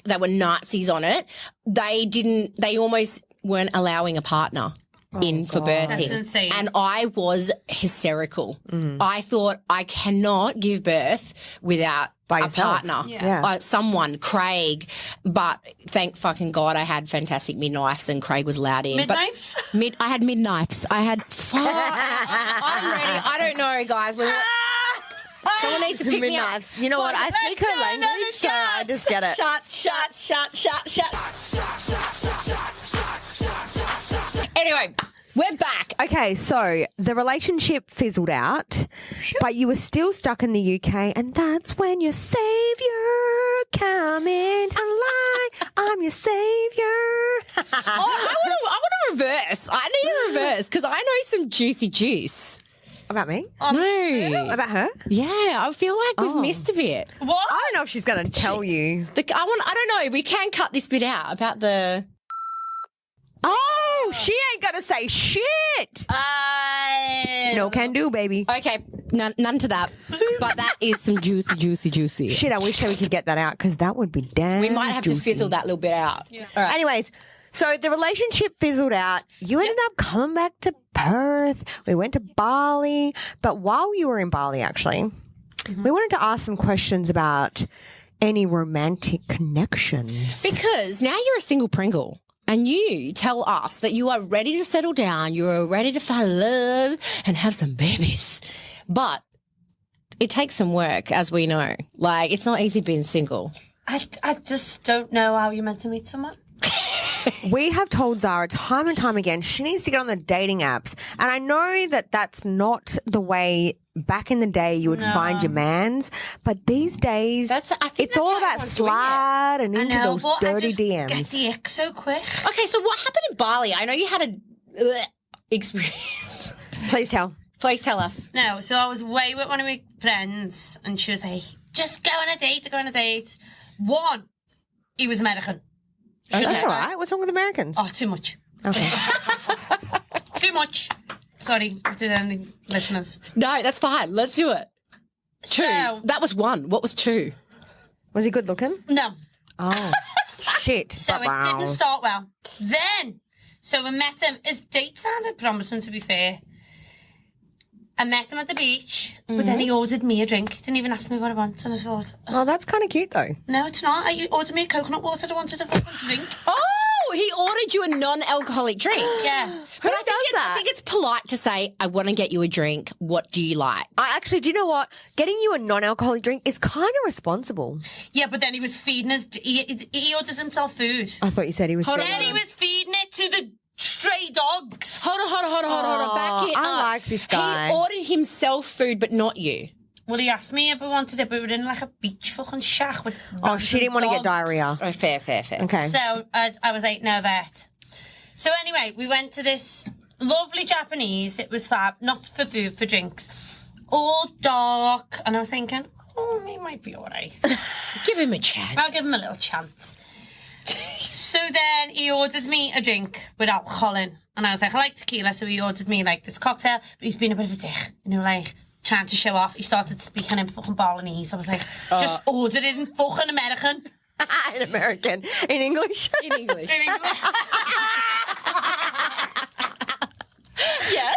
they were Nazis on it. They almost weren't allowing a partner in for birthing. That's insane. And I was hysterical. I thought I cannot give birth without By a yourself. partner. Yeah. Someone, Craig. But thank fucking God I had fantastic midwives and Craig was allowed in. Midnights? I had midnives. I'm ready. I don't know, guys. Someone needs to pick me up. Midnights. You know what? I speak her language, so I just get it. Shut. Anyway, We're back. Okay, so the relationship fizzled out, but you were still stuck in the UK, and that's when your savior came into life. I'm your savior. I want to reverse. I need a reverse because I know some juicy juice. About me? No. About her? Yeah, I feel like we've missed a bit. What? I don't know if she's going to tell you. I don't know. We can cut this bit out about the... Oh, she ain't going to say shit. No can do, baby. Okay, none to that. But that is some juicy. Shit, I wish that we could get that out because that would be damn We might have juicy. to fizzle that little bit out. Yeah. All right. Anyways, so the relationship fizzled out. You ended up coming back to Perth. We went to Bali. But while you were in Bali, actually, we wanted to ask some questions about any romantic connections. Because now you're a single Pringle. And you tell us that you are ready to settle down, you are ready to fall in love and have some babies. But it takes some work, as we know. Like, it's not easy being single. I just don't know how you're meant to meet someone. We have told Zara time and time again she needs to get on the dating apps. And I know that that's not the way back in the day you would find your mans. But these days, I think it's that's all how about everyone's doing it. sliding into those but dirty I just DMs. get the ick so quick. Okay, so what happened in Bali? I know you had a experience. Please tell. Please tell us. No, so I was away with one of my friends and she was like, just go on a date, One, he was American. That's all right. What's wrong with Americans? Oh, too much. Okay. Too much. Sorry if there's any listeners. No, that's fine. Let's do it. Two. So, That was one. What was two? Was he good looking? no. Oh, shit. So it didn't start well. Then, so we met him. His date sounded promising, to be fair. I met him at the beach, but then he ordered me a drink. He didn't even ask me what I want, and I thought, Oh, that's kind of cute, though. no, it's not. He ordered me a coconut water. I wanted a fucking drink. Oh, he ordered you a non-alcoholic drink. Yeah. But does that? I think it's polite to say, I want to get you a drink. What do you like? I actually, do you know what? Getting you a non-alcoholic drink is kind of responsible. Yeah, but then he was feeding us. He ordered himself food. I thought you said he was. Then he was feeding it to the stray dogs. Hold on. Back it up. I like this guy. He ordered himself food, but not you. Well, he asked me if I wanted it, but we were in like a beach fucking shack with. Oh, she didn't want to get dogs. diarrhea. Oh, fair. Okay. So I was like, no, vet. So anyway, we went to this lovely Japanese. It was fab, not for food, for drinks. All dark. And I was thinking, oh, he might be all right. Give him a chance. I'll give him a little chance. So then he ordered me a drink with alcohol in. And I was like, I like tequila. So he ordered me like this cocktail. But he's been a bit of a dick. You know, like trying to show off. He started speaking in fucking Balinese. I was like, just ordered it in fucking American. In American. In English. In English. In English. Yes.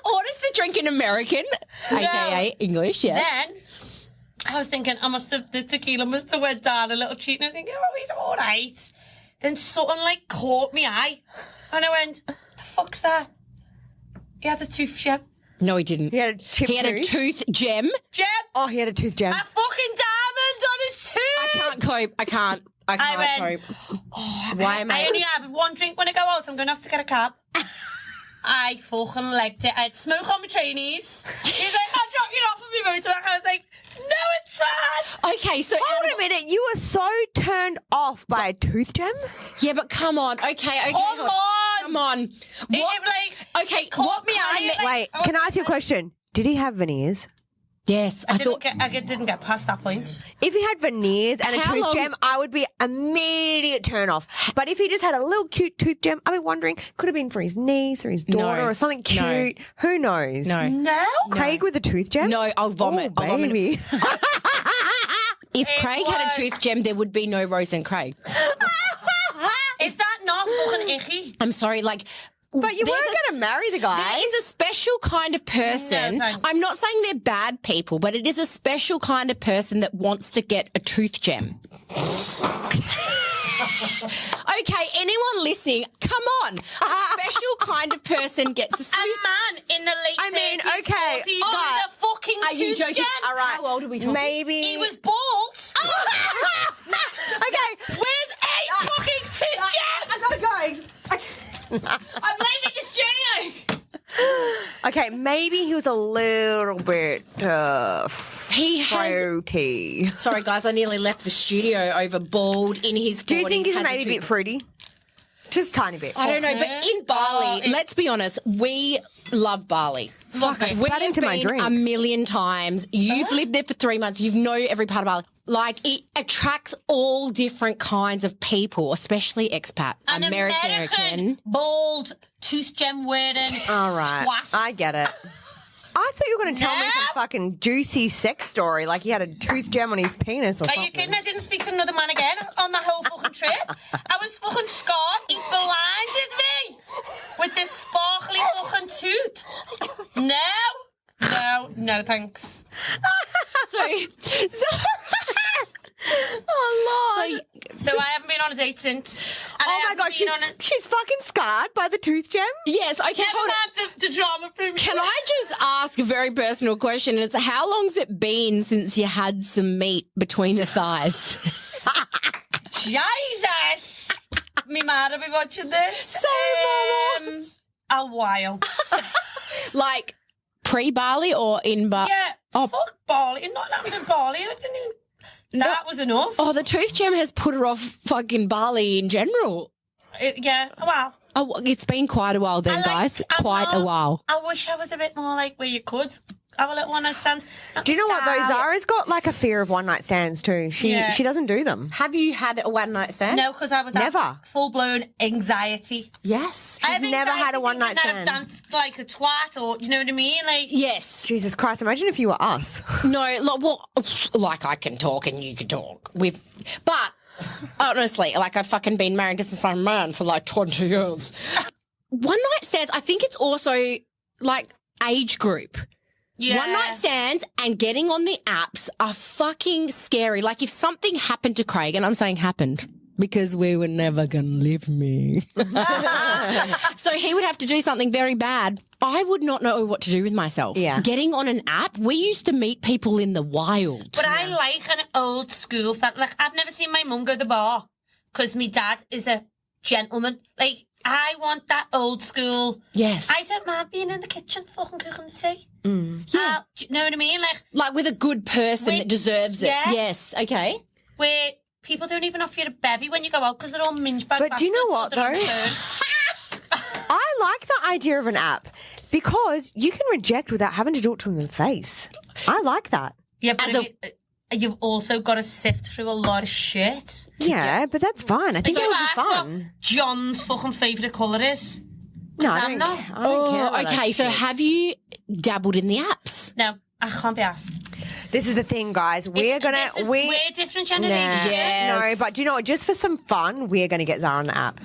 Orders the drink in American, a.k.a. English, yes. Then I was thinking, the tequila must have went down a little cheap. And I was thinking, oh, he's all right. Then something like caught my eye. And I went, the fuck's that? He had a tooth gem. No, he didn't. He had a chip He had a tooth. tooth gem. Gem? Oh, he had a tooth gem. A fucking diamond on his tooth. I can't cope. I can't I went, cope. Why am I only have one drink when I go out. I'm going to have to get a cab. I fucking legged it. I had smoke on my Chinese. He's like, I'll drop you off of my motorbike. I was like, no, it's fine. Okay, so Hold a minute. You were so turned off by a tooth gem? yeah, but come on. Okay. Come hold on. Come on. Okay, caught what me kind eye, of Wait, can I ask you a question? Did he have veneers? Yes, I didn't get past that point. If he had veneers and a How tooth long- gem, I would be immediate turn off. But if he just had a little cute tooth gem, I'd be wondering, could have been for his niece or his daughter No. or something No. cute. Who knows? No. No? Craig with a tooth gem? No, I'll vomit. Oh, I'll vomit. baby. If It Craig had a was- tooth gem, there would be no Rose and Craig. Is that not fucking icky? I'm sorry, like. But you there's weren't a- going to marry the guy. There is a special kind of person. No, thanks. I'm not saying they're bad people, but it is a special kind of person that wants to get a tooth gem. Okay, anyone listening, come on. A special kind of person gets a A sweet. man in the late I mean, 30s, okay, 40s but- with a fucking Are you tooth joking? gem. All right. How old are we talking? Maybe. He was bald Okay. with a fucking tooth gem. I gotta go. I'm leaving the studio. Okay, maybe he was a little bit He has. fruity. Sorry, guys, I nearly left the studio over bald in his 40s. Do you think he's has maybe a bit fruity? Just tiny bit. I don't know, but in Bali, let's be honest, we love Bali. Love it. We Spat have into my been drink. a million times. You've lived there for 3 months. You know every part of Bali. Like, it attracts all different kinds of people, especially expat, An American, bald, tooth gem wearing. All right. Twat. I get it. I thought you were going to tell me some No. fucking juicy sex story, like he had a tooth gem on his penis or Are something. you kidding? I didn't speak to another man again on that whole fucking trip. I was fucking scarred. He blinded me with this sparkly fucking tooth. No, thanks. Oh, Lord. So I haven't been on a date since. And Oh my God, she's fucking scarred by the tooth gem? Yes, okay, Never hold on. mind the drama previously. Can I just ask a very personal question? It's how long's it been since you had some meat between the thighs? Jesus! Me mad be watching this. Sorry, Mama. A while. Like pre-Bali or in Bali? Yeah. Oh. Fuck Bali. Not happened in Bali. I didn't even... That was enough. Oh, the tooth gem has put her off fucking Bali in general. Yeah, a while. Oh, it's been quite a while then, guys. Quite a while. I wish I was a bit more like where you could have a little one night stand. Do you know what though? Zara's got like a fear of one night stands too. She doesn't do them. Have you had a one-night stand? No, because I was Never. full blown anxiety. Yes. I have never anxiety had a one-night thinking that I've stand. danced like a twat, or you know what I mean? Like, Yes. Jesus Christ! Imagine if you were us. No, like I can talk and you can talk. But honestly, like I've fucking been married to the same man for like 20 years. One night stands, I think it's also like age group. yeah. One night stands and getting on the apps are fucking scary. Like if something happened to Craig, and I'm saying happened because we were never going to leave me. So he would have to do something very bad. I would not know what to do with myself. Yeah. Getting on an app, we used to meet people in the wild. But I like an old school family. Like, I've never seen my mum go to the bar because my dad is a gentleman. Like, I want that old school. Yes. I don't mind being in the kitchen fucking cooking the tea. Yeah. Do you know what I mean? Like, with a good person that deserves it. yeah. Yes. Okay. where people don't even offer you a bevy when you go out because they're all minge bag But do you know what, bastards though? I like the idea of an app because you can reject without having to do it to them in the face. I like that. Yeah, but you've also got to sift through a lot of shit. Yeah, but that's fine. I think So it would ask be what fun. John's fucking favourite colour is. No, I'm I don't, not. I don't care about that okay. So shit. have you dabbled in the apps? No, I can't be asked. This is the thing, guys. We're We're different generations. No, but do you know what? Just for some fun, we're going to get Zara on the app.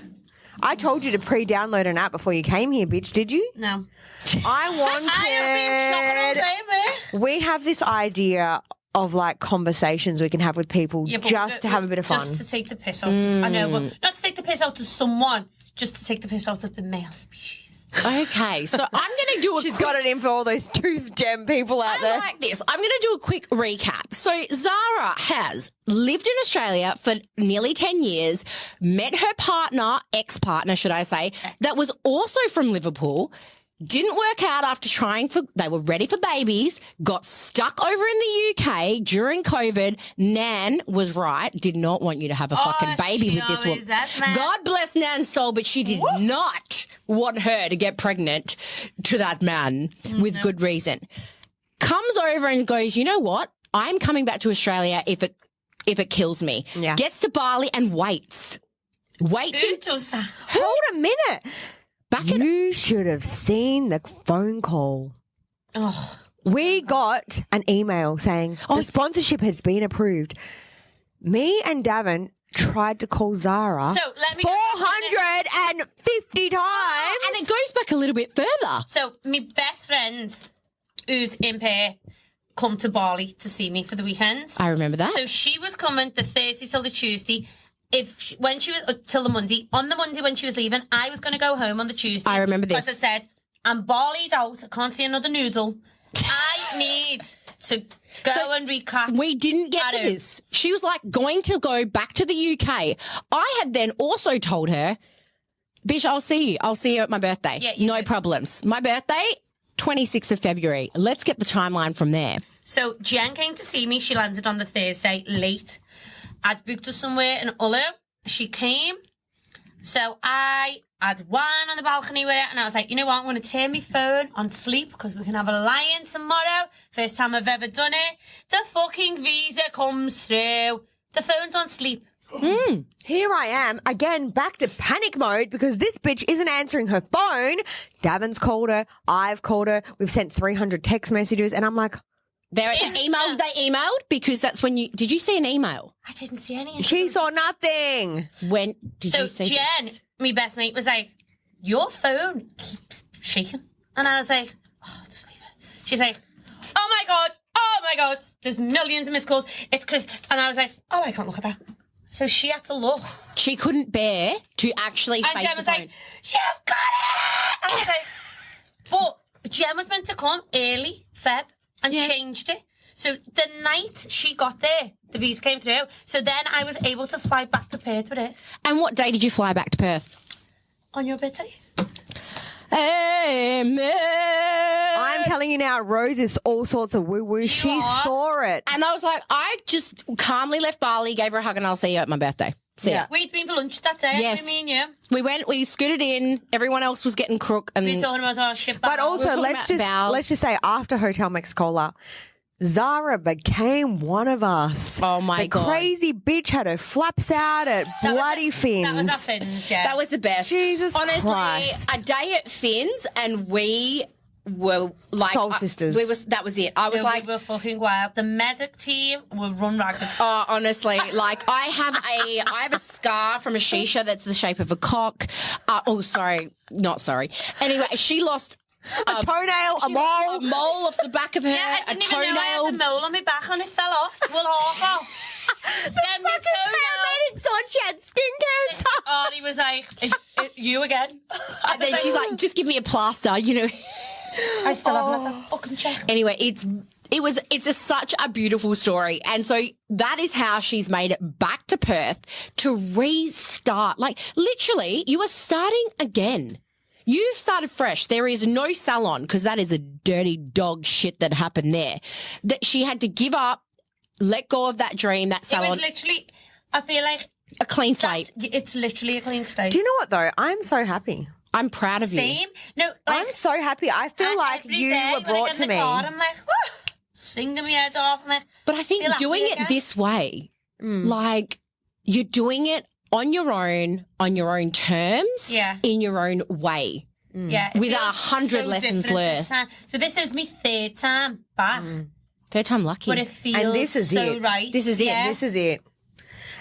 I told you to pre-download an app before you came here, bitch. Did you? No. I I have been shopping all day, man. We have this idea of like conversations we can have with people Yeah, but just to have a bit of fun. Just to take the piss out. I know, but not to take the piss out of someone. Just to take the piss out of the male species. Okay. So I'm going to do a She's quick... got it in for all those tooth gem people out I there. like this. I'm going to do a quick recap. So Zara has lived in Australia for nearly 10 years, met her partner, ex-partner, should I say, that was also from Liverpool. Didn't work out after they were ready for babies, got stuck over in the UK during COVID. Nan was right, did not want you to have a fucking baby she with this always woman. does, man. God bless Nan's soul, but she did not want her to get pregnant to that man with good reason. Comes over and goes, you know what? I'm coming back to Australia if it kills me. Yeah. Gets to Bali and waits. Waits Who in does that? Hold a minute. back in You should have seen the phone call. Oh, We got an email saying the sponsorship has been approved. Me and Davin tried to call Zara So, let me- 450 times. and it goes back a little bit further. so my best friend, who's in Perth, come to Bali to see me for the weekend. I remember that. So she was coming the Thursday till the Tuesday. When she was till the Monday, on the Monday when she was leaving, I was going to go home on the Tuesday. I remember this. Because I said, I'm Bali'd out. I can't see another noodle. I need to go and recap. We didn't get to Adam. this. She was like going to go back to the UK. I had then also told her, Bitch, I'll see you. I'll see you at my birthday. Yeah, no problems. My birthday, 26th of February. Let's get the timeline from there. So Jen came to see me. She landed on the Thursday late. I'd booked her somewhere in Ullo. She came. So I had wine on the balcony with her, and I was like, you know what? I'm going to turn my phone on sleep because we can have a lie-in tomorrow. First time I've ever done it. The fucking visa comes through. The phone's on sleep. Here I am, again, back to panic mode because this bitch isn't answering her phone. Davin's called her. I've called her. We've sent 300 text messages, and I'm like, They emailed because that's when you... Did you see an email? I didn't see any. she saw nothing. When did So you see Jen, this? my best mate, was like, your phone keeps shaking. And I was like, oh, just leave it. She's like, oh my God, there's millions of missed calls. It's because... And I was like, oh, I can't look at that. So she had to look. She couldn't bear to actually face And Jen the was phone. like, you've got it! I was like, but Jen was meant to come early, Feb, and changed it. So the night she got there, the visa came through. So then I was able to fly back to Perth with it. And what day did you fly back to Perth? On your birthday. Amen. I'm telling you now, Rose is all sorts of woo-woo. She are. saw it. And I was like, I just calmly left Bali, gave her a hug, and I'll see you at my birthday. See ya. We'd been for lunch that day, Yes. me and you. We scooted in. Everyone else was getting crook. And We were talking about our ship. But also, talking let's about bowels. just say after Hotel Mexicola, Zara became one of us. Oh, my the God. crazy bitch had her flaps out at bloody fins. That was our fins, yeah. that was the best. Jesus Honestly, Christ. a day at Finn's, and we were like Soul sisters. That was it. I was like, we were fucking wild. The medic team were run ragged. oh, honestly, like I have a scar from a shisha that's the shape of a cock. Not sorry. Anyway, she lost a toenail, a mole. a mole off the back of her, Yeah, I a didn't even know I had toenail. a mole on my back and it fell off. Well, awful. Then my toenail. thought she had skin cancer. Oh, he was like, you again. And then she's like, just give me a plaster, you know. I still haven't had that fucking check. Anyway, it's such a beautiful story. And so that is how she's made it back to Perth to restart. Like literally, you are starting again. You've started fresh. There is no salon because that is a dirty dog shit that happened there. That she had to give up, let go of that dream, that It salon, was literally, I feel like a clean slate. it's literally a clean slate. Do you know what though? I'm so happy. I'm proud of you. Same. No, I'm like, so happy. I feel and like every you day were when I brought get to in the me. car, I'm like, singing my head off. I'm like, But I think feel happy doing again. it this way, like you're doing it on your own terms, in your own way. yeah, it With feels 100 so lessons different learned. this time. So this is my third time back, Third time lucky. but it feels And this is so it. right. This is it. Yeah. This is it.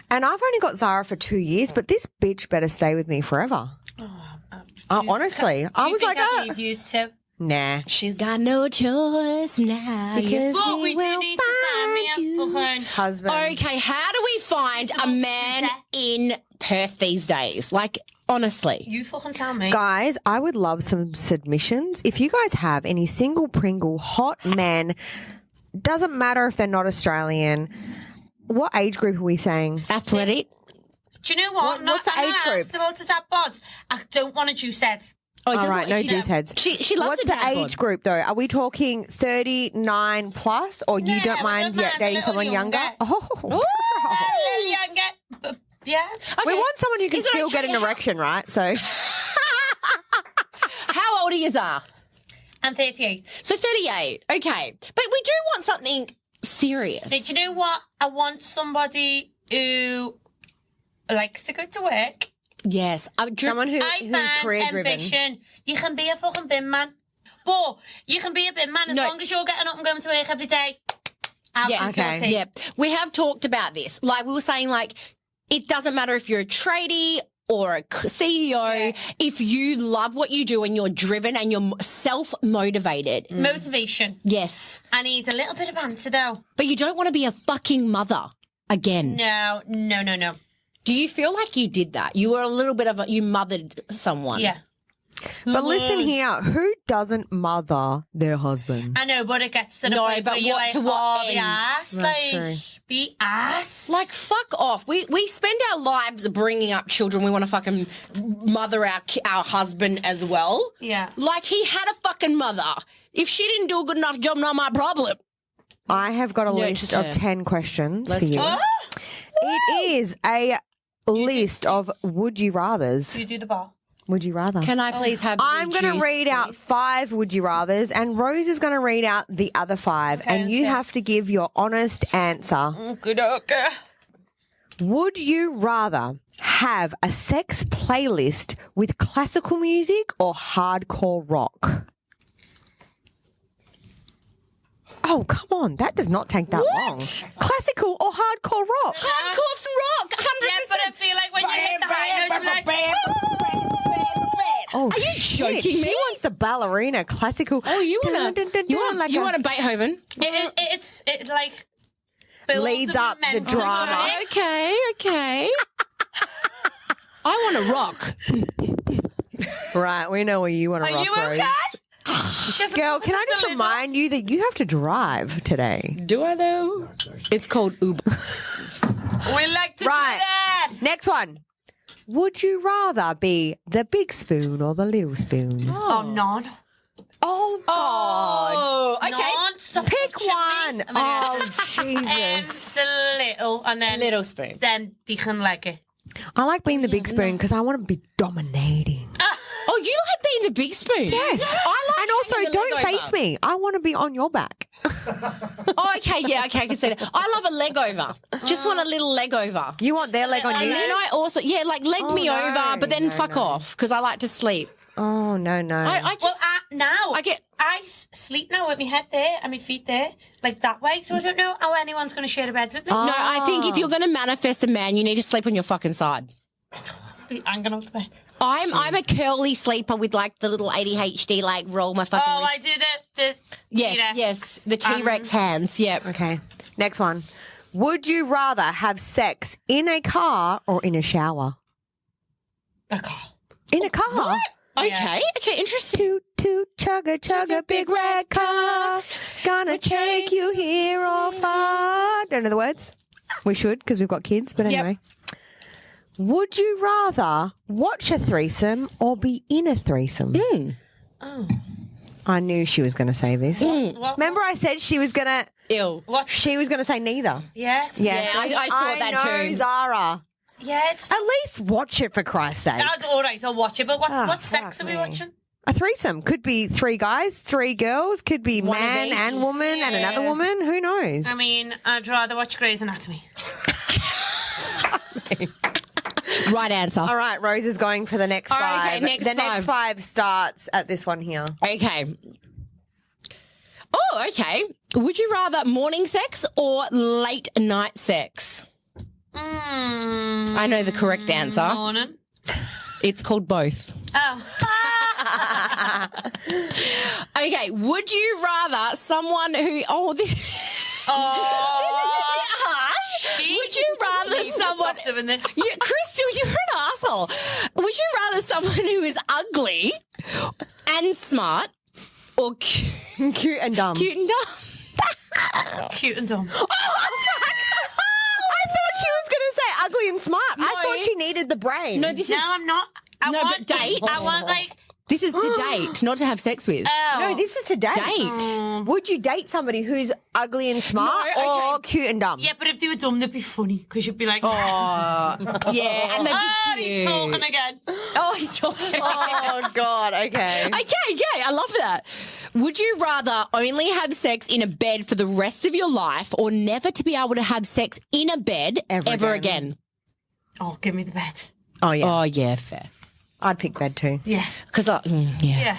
And I've only got Zara for 2 years, but this bitch better stay with me forever. Honestly, I was like, I leave yous too. nah. She's got no choice now. Because But he we do will need to find me find you. a fucking Husband. Okay, how do we find a Suitable man Suze. in Perth these days? Like, honestly. You fucking tell me. Guys, I would love some submissions. If you guys have any single Pringle hot men, doesn't matter if they're not Australian. What age group are we saying? Athletic. Do you know what? What's the age group? Asked about it at Bods. I don't want a juice head. Oh, All right, no juice heads. She loves What's a the dad bod. age group though? Are we talking 39 plus, or you Yeah, don't we mind don't mind a dating little someone younger? younger. Oh, A little younger. But yeah. we want someone who can Is it still okay get an to have- erection, right? So How old are you, Zara? I'm 38. So 38. Okay. But we do want something serious. But you know what? I want somebody who likes to go to work. Yes. someone who's I career find driven. ambition. You can be a fucking bin man. But you can be a bin man as No. long as you're getting up and going to work every day. Yeah, okay. Yeah. We have talked about this. Like we were saying, like, it doesn't matter if you're a tradie or a CEO, if you love what you do and you're driven and you're self-motivated. Motivation. Yes. I need a little bit of banter though. But you don't want to be a fucking mother again. No. Do you feel like you did that? You were a little bit of you mothered someone. Yeah. But listen here, who doesn't mother their husband? I know, but it gets to the No, point but where you're what- like, to what oh, the end? ass. That's Like, true. be asked. Like, fuck off. We spend our lives bringing up children. We want to fucking mother our husband as well. Yeah. Like, he had a fucking mother. If she didn't do a good enough job, not my problem. I have got a list of Nurture. 10 questions Let's for you. do it. It is a list of would you rathers. You do the bar. Would you rather? Can I please have I'm going to read out 5 would you rathers, and Rose is going to read out the other 5, and let's you go. have to give your honest answer. Good, okay. Would you rather have a sex playlist with classical music or hardcore rock? Oh, come on. That does not take that long. Classical or hardcore rock? Hardcore rock, 100%. Yeah, but I feel like when you hit the high notes, you're like, Oh, Are you shit. joking me? She wants the ballerina classical. Oh, you want like you want a Beethoven? it's like builds Leads the up the momentum drama. of it. Okay. I want to rock. Right, we know where you want to Are rock, you Rose. okay? Girl, can I just remind you that you have to drive today? Do I though? It's called Uber. We like to Right. do that. Next one. Would you rather be the big spoon or the little spoon? Oh, none. Oh, God. Oh, okay. None. Stop Pick touching one. me. Oh, Jesus. The little, and then Little spoon. Then they can like it. I like being the big spoon because I want to be dominating. Oh, you like being the big spoon? Yes. I like And also, hanging the don't leg face over. me. I want to be on your back. Oh, okay, yeah, okay, I can see that. I love a leg over. Just want a little leg over. You want their leg on And you? then I also, like leg Oh, me no. over, but then No, fuck no. off because I like to sleep. Oh, no, no. I just, Well, now I get- I sleep now with my head there and my feet there, like that way. So I don't know how anyone's going to share a bed with me. no, I think if you're going to manifest a man, you need to sleep on your fucking side. Be hanging off the bed. I'm a curly sleeper with like the little ADHD, like roll my fucking. Oh, I do the yes, T-Rex. yes, the T-Rex hands. Yep. Okay. Next one. Would you rather have sex in a car or in a shower? A car. In a car? Okay, okay, interesting. Toot, toot, chugga, chugga, big red car. Gonna take you here or far. Don't know the words? We should because we've got kids, but Yep. anyway. Would you rather watch a threesome or be in a threesome? Oh. I knew she was going to say this. What? Remember I said she was going to Ew. What? she was going to say neither. Yeah. Yeah, I thought that know, too. Zara. Yeah. It's. At least watch it for Christ's sake. All right, I'll watch it. But what Oh, sex are fuck we me. watching? A threesome could be 3 guys, 3 girls, could be One of man each. and woman and another woman. Who knows? I mean, I'd rather watch Grey's Anatomy. Right answer. All right, Rose is going for the next All 5. right, okay, next the next 5 starts at this one here. Okay. Oh, okay. Would you rather morning sex or late night sex? I know the correct answer. Morning. It's called both. Oh. Okay. Would you rather someone who? Oh, this is a bit harsh. Would you rather someone? Stop doing this. Yeah, Crystal, you're an asshole. Would you rather someone who is ugly and smart or Cute and dumb. cute and dumb? Cute and dumb. I thought she was going to say ugly and smart. I No. thought she needed the brain. No, this No, is I'm not. I No, want but date? I want like. this is to date, not to have sex with. Oh. No, this is to date. Date. Would you date somebody who's ugly and smart No, or cute and dumb? Yeah, but if they were dumb, they'd be funny because you'd be like, Yeah, and they'd be cute. he's talking again. Oh, he's talking. Oh, God. Okay. Okay, I love that. Would you rather only have sex in a bed for the rest of your life or never to be able to have sex in a bed ever again? Oh, give me the bed. Oh, yeah. Oh, yeah, fair. I'd pick bed too. Yeah. Because, yeah. Yeah.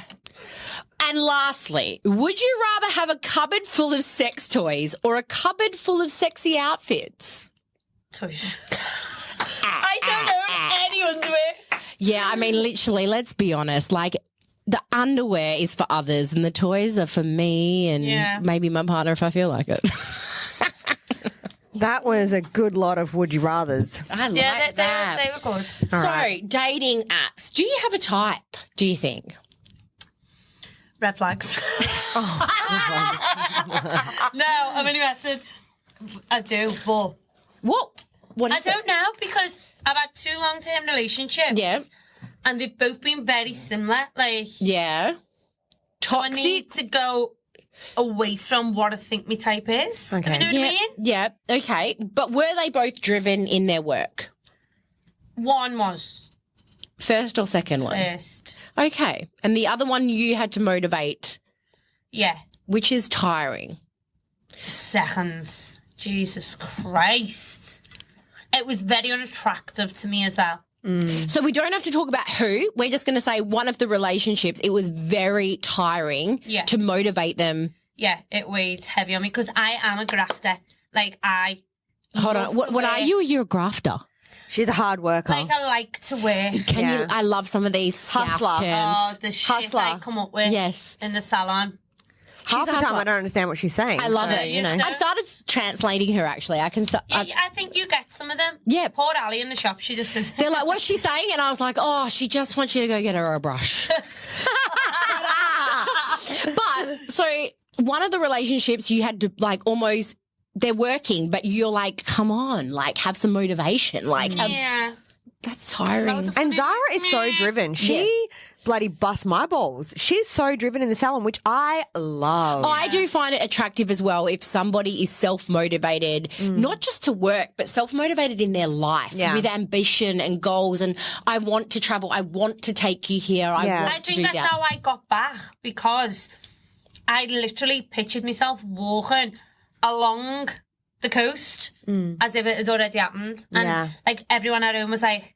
And lastly, would you rather have a cupboard full of sex toys or a cupboard full of sexy outfits? Toys. I don't know if anyone's with. Yeah, I mean, literally, let's be honest. Like, the underwear is for others and the toys are for me and maybe my partner if I feel like it. That was a good lot of would you rathers. I like Yeah, that. they were good. So, dating apps. Do you have a type, do you think? Red flags. No, I'm interested. I do, but What? What is I don't know because I've had 2 long-term relationships. Yeah. And they've both been very similar. Like, Yeah. I need Toxic. to go away from what I think my type is. Okay. You know what I mean? Yeah. Okay. But were they both driven in their work? One was First or second one? first. Okay. And the other one you had to motivate, Yeah. which is tiring. Second. Jesus Christ. It was very unattractive to me as well. So we don't have to talk about who. We're just going to say one of the relationships, it was very tiring Yeah. to motivate them. Yeah, it weighed heavy on me because I am a grafter. Like, I Hold love on. to What are work. you? You're a grafter. She's a hard worker. Like, I like to work. Can Yeah. you? I love some of these scouse Hustler. terms. Oh, the shit Hustler. I come up with Yes. in the salon. Half the a time hustler. I don't understand what she's saying. I love so, it. You know. I've started translating her actually. I can. Yeah, I think you get some of them. Yeah. Poor Ali in the shop, she just goes, They're like, what's she saying? And I was like, oh, she just wants you to go get her a brush. But so one of the relationships you had to like almost, they're working, but you're like, come on, like have some motivation. Like, yeah. that's tiring. And Zara is so driven. She bloody busts my balls. She's so driven in the salon, which I love. I do find it attractive as well if somebody is self-motivated, not just to work, but self-motivated in their life Yeah. with ambition and goals. And I want to travel. I want to take you here. I Yeah. want I to think do that's that. how I got back because I literally pictured myself walking along the coast as if it had already happened. And Yeah. like everyone at home was like,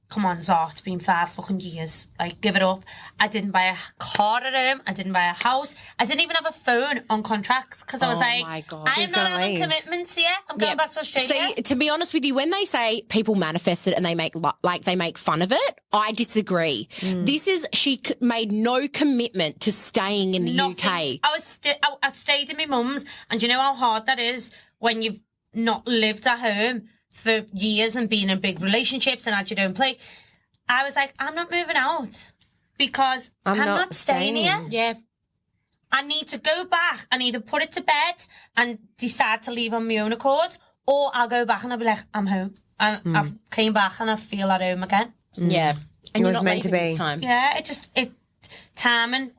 come on, Zara, it's been 5 fucking years. Like, give it up. I didn't buy a car at home. I didn't buy a house. I didn't even have a phone on contract because I was Oh like, my God. I She am was not gonna having leave. commitments here. I'm going back to Australia. See, to be honest with you, when they say people manifest it and they make like they make fun of it, I disagree. This is made no commitment to staying in the UK. I stayed in my mum's, and you know how hard that is when you've not lived at home for years and been in big relationships and had your own plate. I was like, I'm not moving out because I'm not staying here. Yeah. I need to go back and either put it to bed and decide to leave on my own accord, or I'll go back and I'll be like, I'm home. And I've came back and I feel at home again. Yeah. And It you're was not meant to leaving be. this time. Yeah, timing.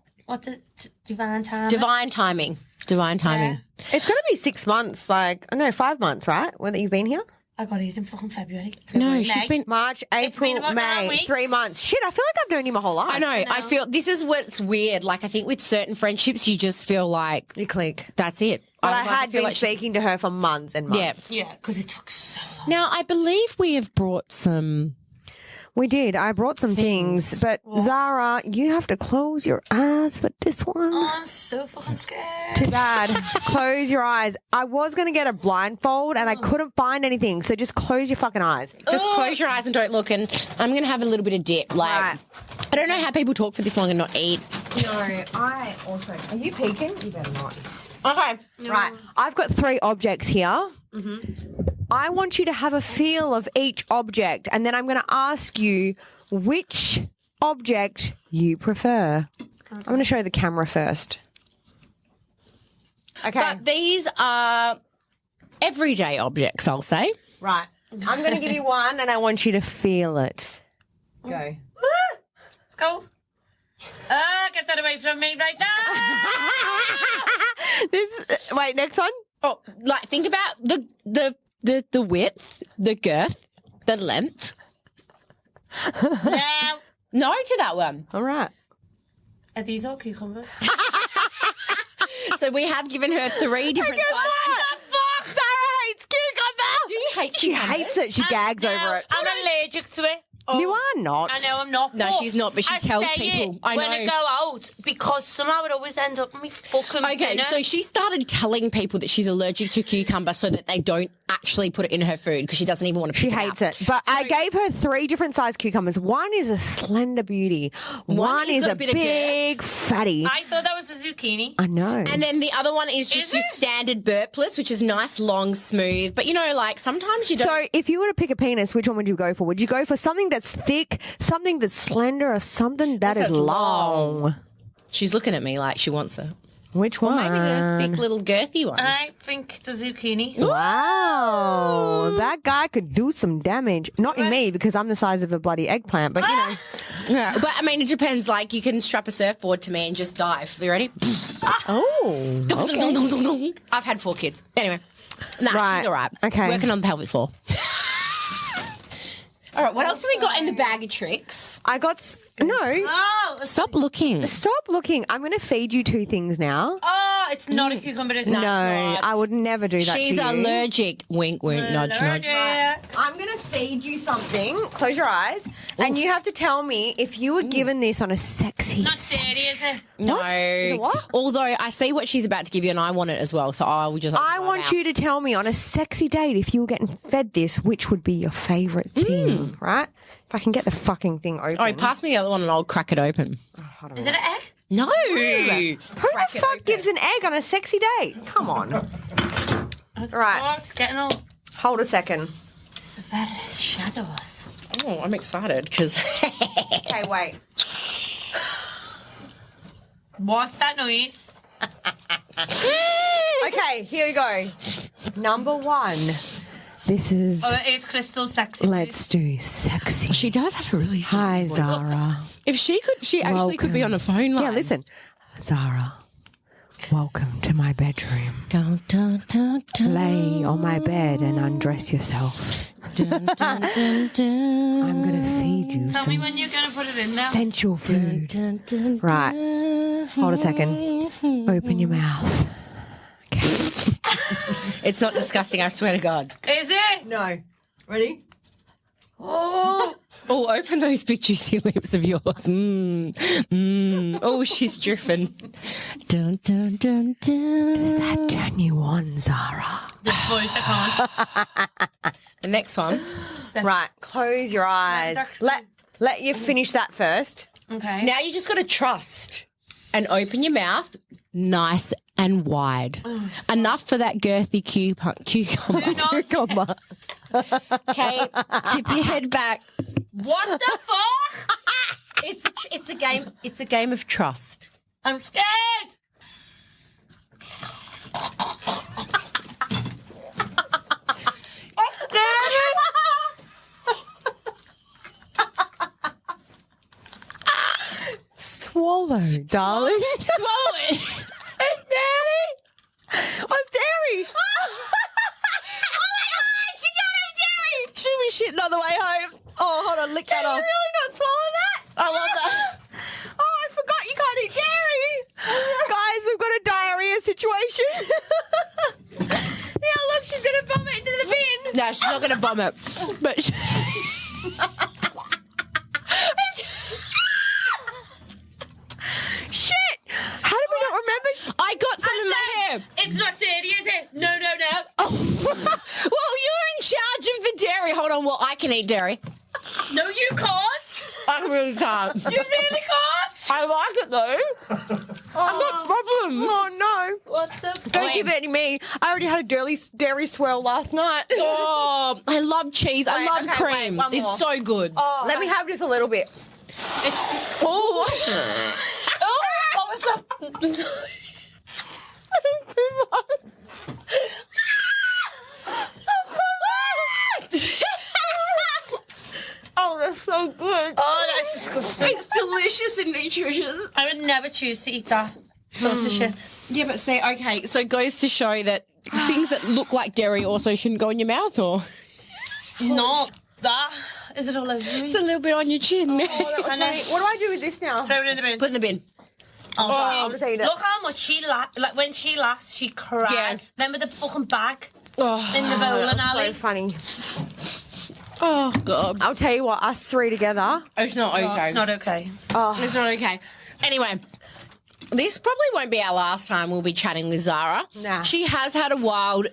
Divine timing. Divine timing. Divine timing. It's going to be 6 months, 5 months, right? When you've been here? I got it in fucking February. No, she's been. March, been April, about 9 May, weeks. 3 months. Shit, I feel like I've known you my whole life. I know. I feel this is what's weird. Like I think with certain friendships, you just feel like You click. that's it. But was I like, had feel been like she- speaking to her for months and months. Yeah. Yeah, because it took so long. Now I believe we have brought some. We did. I brought some things. But Zara, you have to close your eyes for this one. Oh, I'm so fucking scared. Too bad. Close your eyes. I was going to get a blindfold and I couldn't find anything. So just close your fucking eyes. Just close your eyes and don't look. And I'm going to have a little bit of dip. Like Right. I don't know how people talk for this long and not eat. No, I also. Are you peeking? You better not. Okay. Right. I've got 3 objects here. I want you to have a feel of each object, and then I'm going to ask you which object you prefer. I'm going to show the camera first. Okay. But these are everyday objects, I'll say. Right. I'm going to give you one, and I want you to feel it. Go. It's cold. Get that away from me right now. Wait, next one. Oh, like think about the width, the girth, the length. Now, No to that one. All right. are these all cucumbers? So we have given her 3 different sizes. Sarah hates cucumber. Do you hate She hates it. She gags over it. I'm allergic to it. You are not. I know I'm not. No, but she's not, but she I tells say people. it I when I know. go out because somehow it always ends up in me fucking Okay, dinner. so she started telling people that she's allergic to cucumber so that they don't actually put it in her food because she doesn't even want to pick She hates it. But I gave her 3 different size cucumbers. One is a slender beauty. One has is got a a bit of big fatty. I thought that was a zucchini. I know. And then the other one is just Is your it? standard burpless, which is nice, long, smooth. But you know, like sometimes you don't. So if you were to pick a penis, which one would you go for? Would you go for something that's thick, something that's slender, or something that is That's long? She's looking at me like she wants it. Which Or one? maybe the big little girthy one. I think the zucchini. Wow, that guy could do some damage. Not in me because I'm the size of a bloody eggplant, but you know. Yeah, but I mean, it depends. Like, you can strap a surfboard to me and just dive. You ready? Oh, okay. I've had 4 kids. Anyway, nah, Right. she's all right. Okay. Working on the pelvic floor. All right, what else have we got in the bag of tricks? I got no. Oh, Stop looking. Stop looking. I'm going to feed you 2 things now. oh, it's not a cucumber. It's No, not. I would never do that She's to you. allergic. Wink, wink, nudge, nudge. I'm going to feed you something. Close your eyes. And you have to tell me if you were given this on a sexy Not dirty, is it? No. What? Is it what? Although I see what she's about to give you and I want it as well, so I will just... I want you to tell me on a sexy date if you were getting fed this, which would be your favourite thing, right? If I can get the fucking thing open. Oh, pass me the other one and I'll crack it open. Is it an egg? No. Who the fuck gives an egg on a sexy date? Come on. Right. Oh, it's getting all... Hold a second. It's the very shadows. Oh, I'm excited because... Okay, wait. What's that noise? Okay, here we go. Number 1. This is... Oh, it is crystal sexy. Let's do sexy. She does have a really... Hi, Zara. If she could, she actually could be on a phone line. Yeah, listen. Zara, welcome to my bedroom. Dun, dun, dun, dun. Lay on my bed and undress yourself. Dun, dun, dun, dun. I'm going to feed you Tell some me when you're going to put it in there. sensual food. Dun, dun, Right. dun. Hold a second. Open your mouth. Okay. It's not disgusting, I swear to God. Is it? No. Ready? Oh, open those big juicy lips of yours. Oh, she's dripping. Dun, dun, dun, dun. Does that turn you on, Zara? This voice, I can't. The next one. Right. Close your eyes. Let you finish that first. Okay. Now you just got to trust and open your mouth nice and wide. Enough for that girthy cucumber. Cucumber. Okay, tip your head back. What the fuck? It's a game. It's a game of trust. I'm scared. Swallow, darling. Swallow it. It's dairy. Oh, it's dairy. Oh my God, she got him dairy. She was shitting on the way home. Oh, hold on, lick that Can off. you really not swallow that? I love that. Oh, I forgot you can't eat dairy. Guys, we've got a diarrhea situation. Yeah, look, she's going to vomit into the bin. No, she's not going to vomit. But she... Shit. How did we not remember? I got some in my hair. It's not dirty, is it? No. Well, you're in charge of the dairy. Hold on. Well, I can eat dairy. No, you can't. I really can't. You really can't. I like it though. I've got problems. Oh, no. What the Don't Wait. give it to me. I already had a dairy swirl last night. Oh, I love cheese. I Wait, love okay, wait, cream. one more. It's so good. Oh, Let me have just a little bit. It's the Oh. Oh, what was that? Oh, that's so good. Oh, that's disgusting. It's delicious and nutritious. I would never choose to eat that sort of shit. Yeah, but see, okay, so it goes to show that things that look like dairy also shouldn't go in your mouth, or No, that. Is it all over me? it's a little bit on your chin. And then What do I do with this now? throw it in the bin. Put in the bin. Oh, I'm gonna eat it. look how much she laughed. Like when she laughed, she cried. Yeah. Then with the fucking bag Oh, in the bowling So alley. funny. oh God. I'll tell you what, us 3 together. It's not okay. Oh, it's not okay. It's not okay. Anyway, this probably won't be our last time we'll be chatting with Zara. Nah. She has had a wild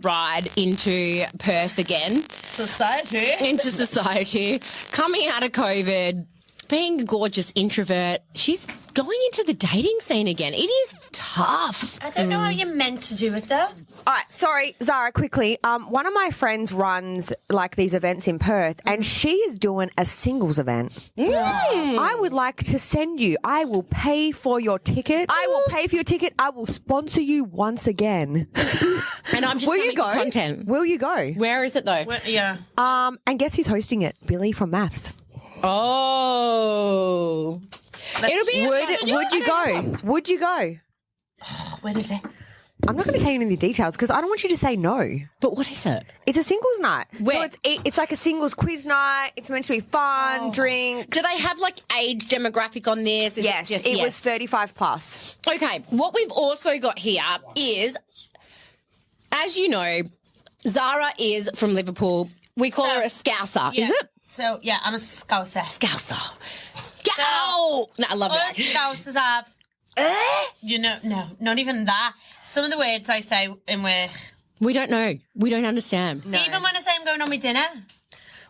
ride into Perth again, Society. into society, coming out of COVID, being a gorgeous introvert. She's going into the dating scene again. It is tough. I don't know how you're meant to do it though. All right, sorry, Zara, quickly. One of my friends runs like these events in Perth, and she is doing a singles event. I would like to send you. I will pay for your ticket. I will pay for your ticket. I will sponsor you once again. And I'm just Will you coming for go? content. Will you go? Where is it though? Well, yeah. And guess who's hosting it? Billy from Maths. Oh. It'll be Would you go? Would you go? Where is it? I'm not going to tell you any details because I don't want you to say no. But what is it? It's a singles night. Where? So it's like a singles quiz night. It's meant to be fun, drinks. Do they have like age demographic on this? Is Yes, it was 35 plus. Okay, what we've also got here is, as you know, Zara is from Liverpool. We call her a Scouser, Yeah. is it? So, yeah, I'm a Scouser. Scouser. Go! No, I love All that. Scousers have, you know, no, not even that. Some of the words I say in work. We don't know. We don't understand. Even when I say I'm going on my dinner.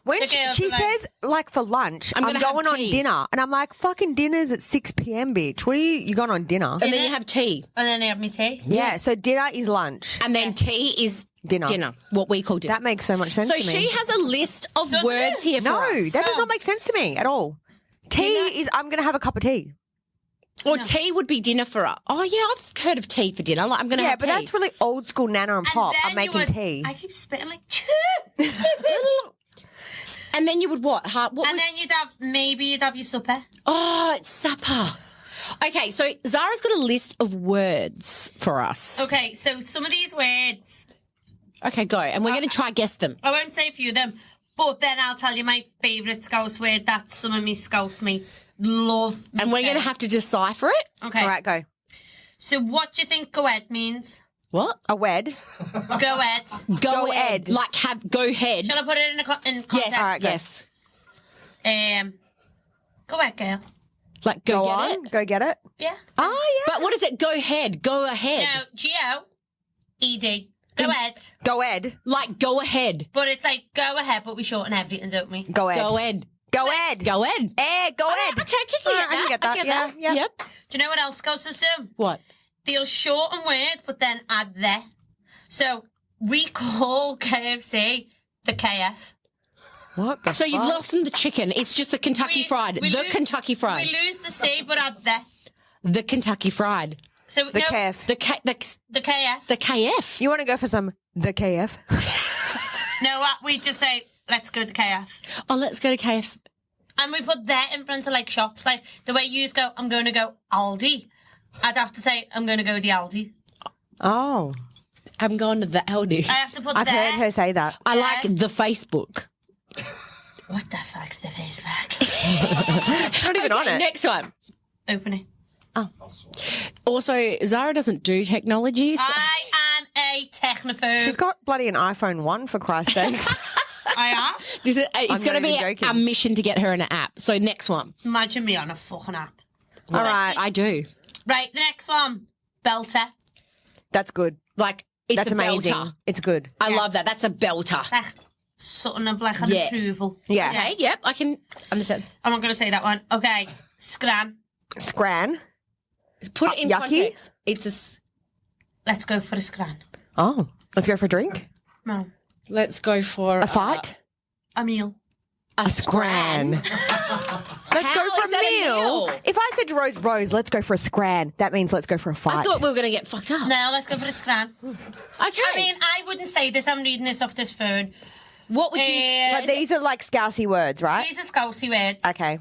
When The she girls are like- says, like, for lunch, I'm gonna have going on tea. dinner. And I'm like, fucking dinner's at 6 p.m, bitch. What are you going on dinner? And then you have tea. And then I have my tea. Yeah, so dinner is lunch. And then tea is Dinner. what we call dinner. That makes so much sense So to me. she has a list of Doesn't words it? here for No, us. that does not make sense to me at all. Tea is, I'm going to have a cup of tea. Or tea would be dinner for us. Oh, yeah, I've heard of tea for dinner. Like, I'm going to Yeah, have but tea. that's really old school Nana and Pop. then I'm you making would- tea. I keep spitting like, And then you would what? What and would- then you'd have your supper. Oh, it's supper. Okay, so Zara's got a list of words for us. Okay, so some of these words, Okay, go. And we're going to try guess them. I won't say a few of them, but then I'll tell you my favourite Scouse word that some of me Scouse mates love. And we're going to have to decipher it. Okay, All right, go. so what do you think go ahead means? What? A wed. Go ahead. Go ahead. Like, go ahead. Shall I put it in context? Yes. All right, go. Yes. Go ahead, girl. Like, Go get on. it. Go get it. Yeah. Oh, yeah. But what is it? Go ahead. Go ahead. No, G-O-E-D. Go ahead. Go ed. Like, go ahead. But it's like, go ahead, but we shorten everything, don't we? Go ed. Go ahead. Go ed. Go ahead. Eh, go ed. Okay, I can get that. I can get that. Yeah. Yep. Do you know what else Scousers do? What? They'll shorten words, but then add the. So we call KFC the KF. What the So you've fuck? lost in the chicken. It's just the Kentucky Fried. we The lose- Kentucky Fried. We lose the C, but add the. The Kentucky Fried. So The no, KF. The KF. the KF. You want to go for some the KF? No, we just say, let's go to KF. Oh, let's go to KF. And we put that in front of like shops. Like the way you go, I'm going to go Aldi. I'd have to say, I'm going to go to the Aldi. Oh, I'm going to the Aldi. I have to put I've there. heard her say that. I like the Facebook. What the fuck's the Facebook? She's not even on Okay, it. next one. Open it. Also, Zara doesn't do technology. So I am a technophobe. She's got bloody an iPhone 1 for Christ's sake. I am. this is, I'm it's going to not be even joking. a mission to get her an app. So next one. Imagine me on a fucking app. All right, I do. Right, the next one. Belter. that's good. Like, it's That's a amazing. belter. It's good. I love that. That's a belter. Like, something of like an Yeah. approval. Yeah. Okay, yep, I can understand. I'm not going to say that one. Okay. Scran. Scran. Put it in yucky? context. It's Let's go for a scran. Oh, let's go for a drink. No. let's go for A fight. A meal. a scran. Let's How go for is that a meal? If I said to Rose, let's go for a scran, that means let's go for a fight. I thought we were going to get fucked up. No, let's go for a scran. Okay. I mean, I wouldn't say this. I'm reading this off this phone. what would you? But these are like scousey words, right? These are scousey words. Okay.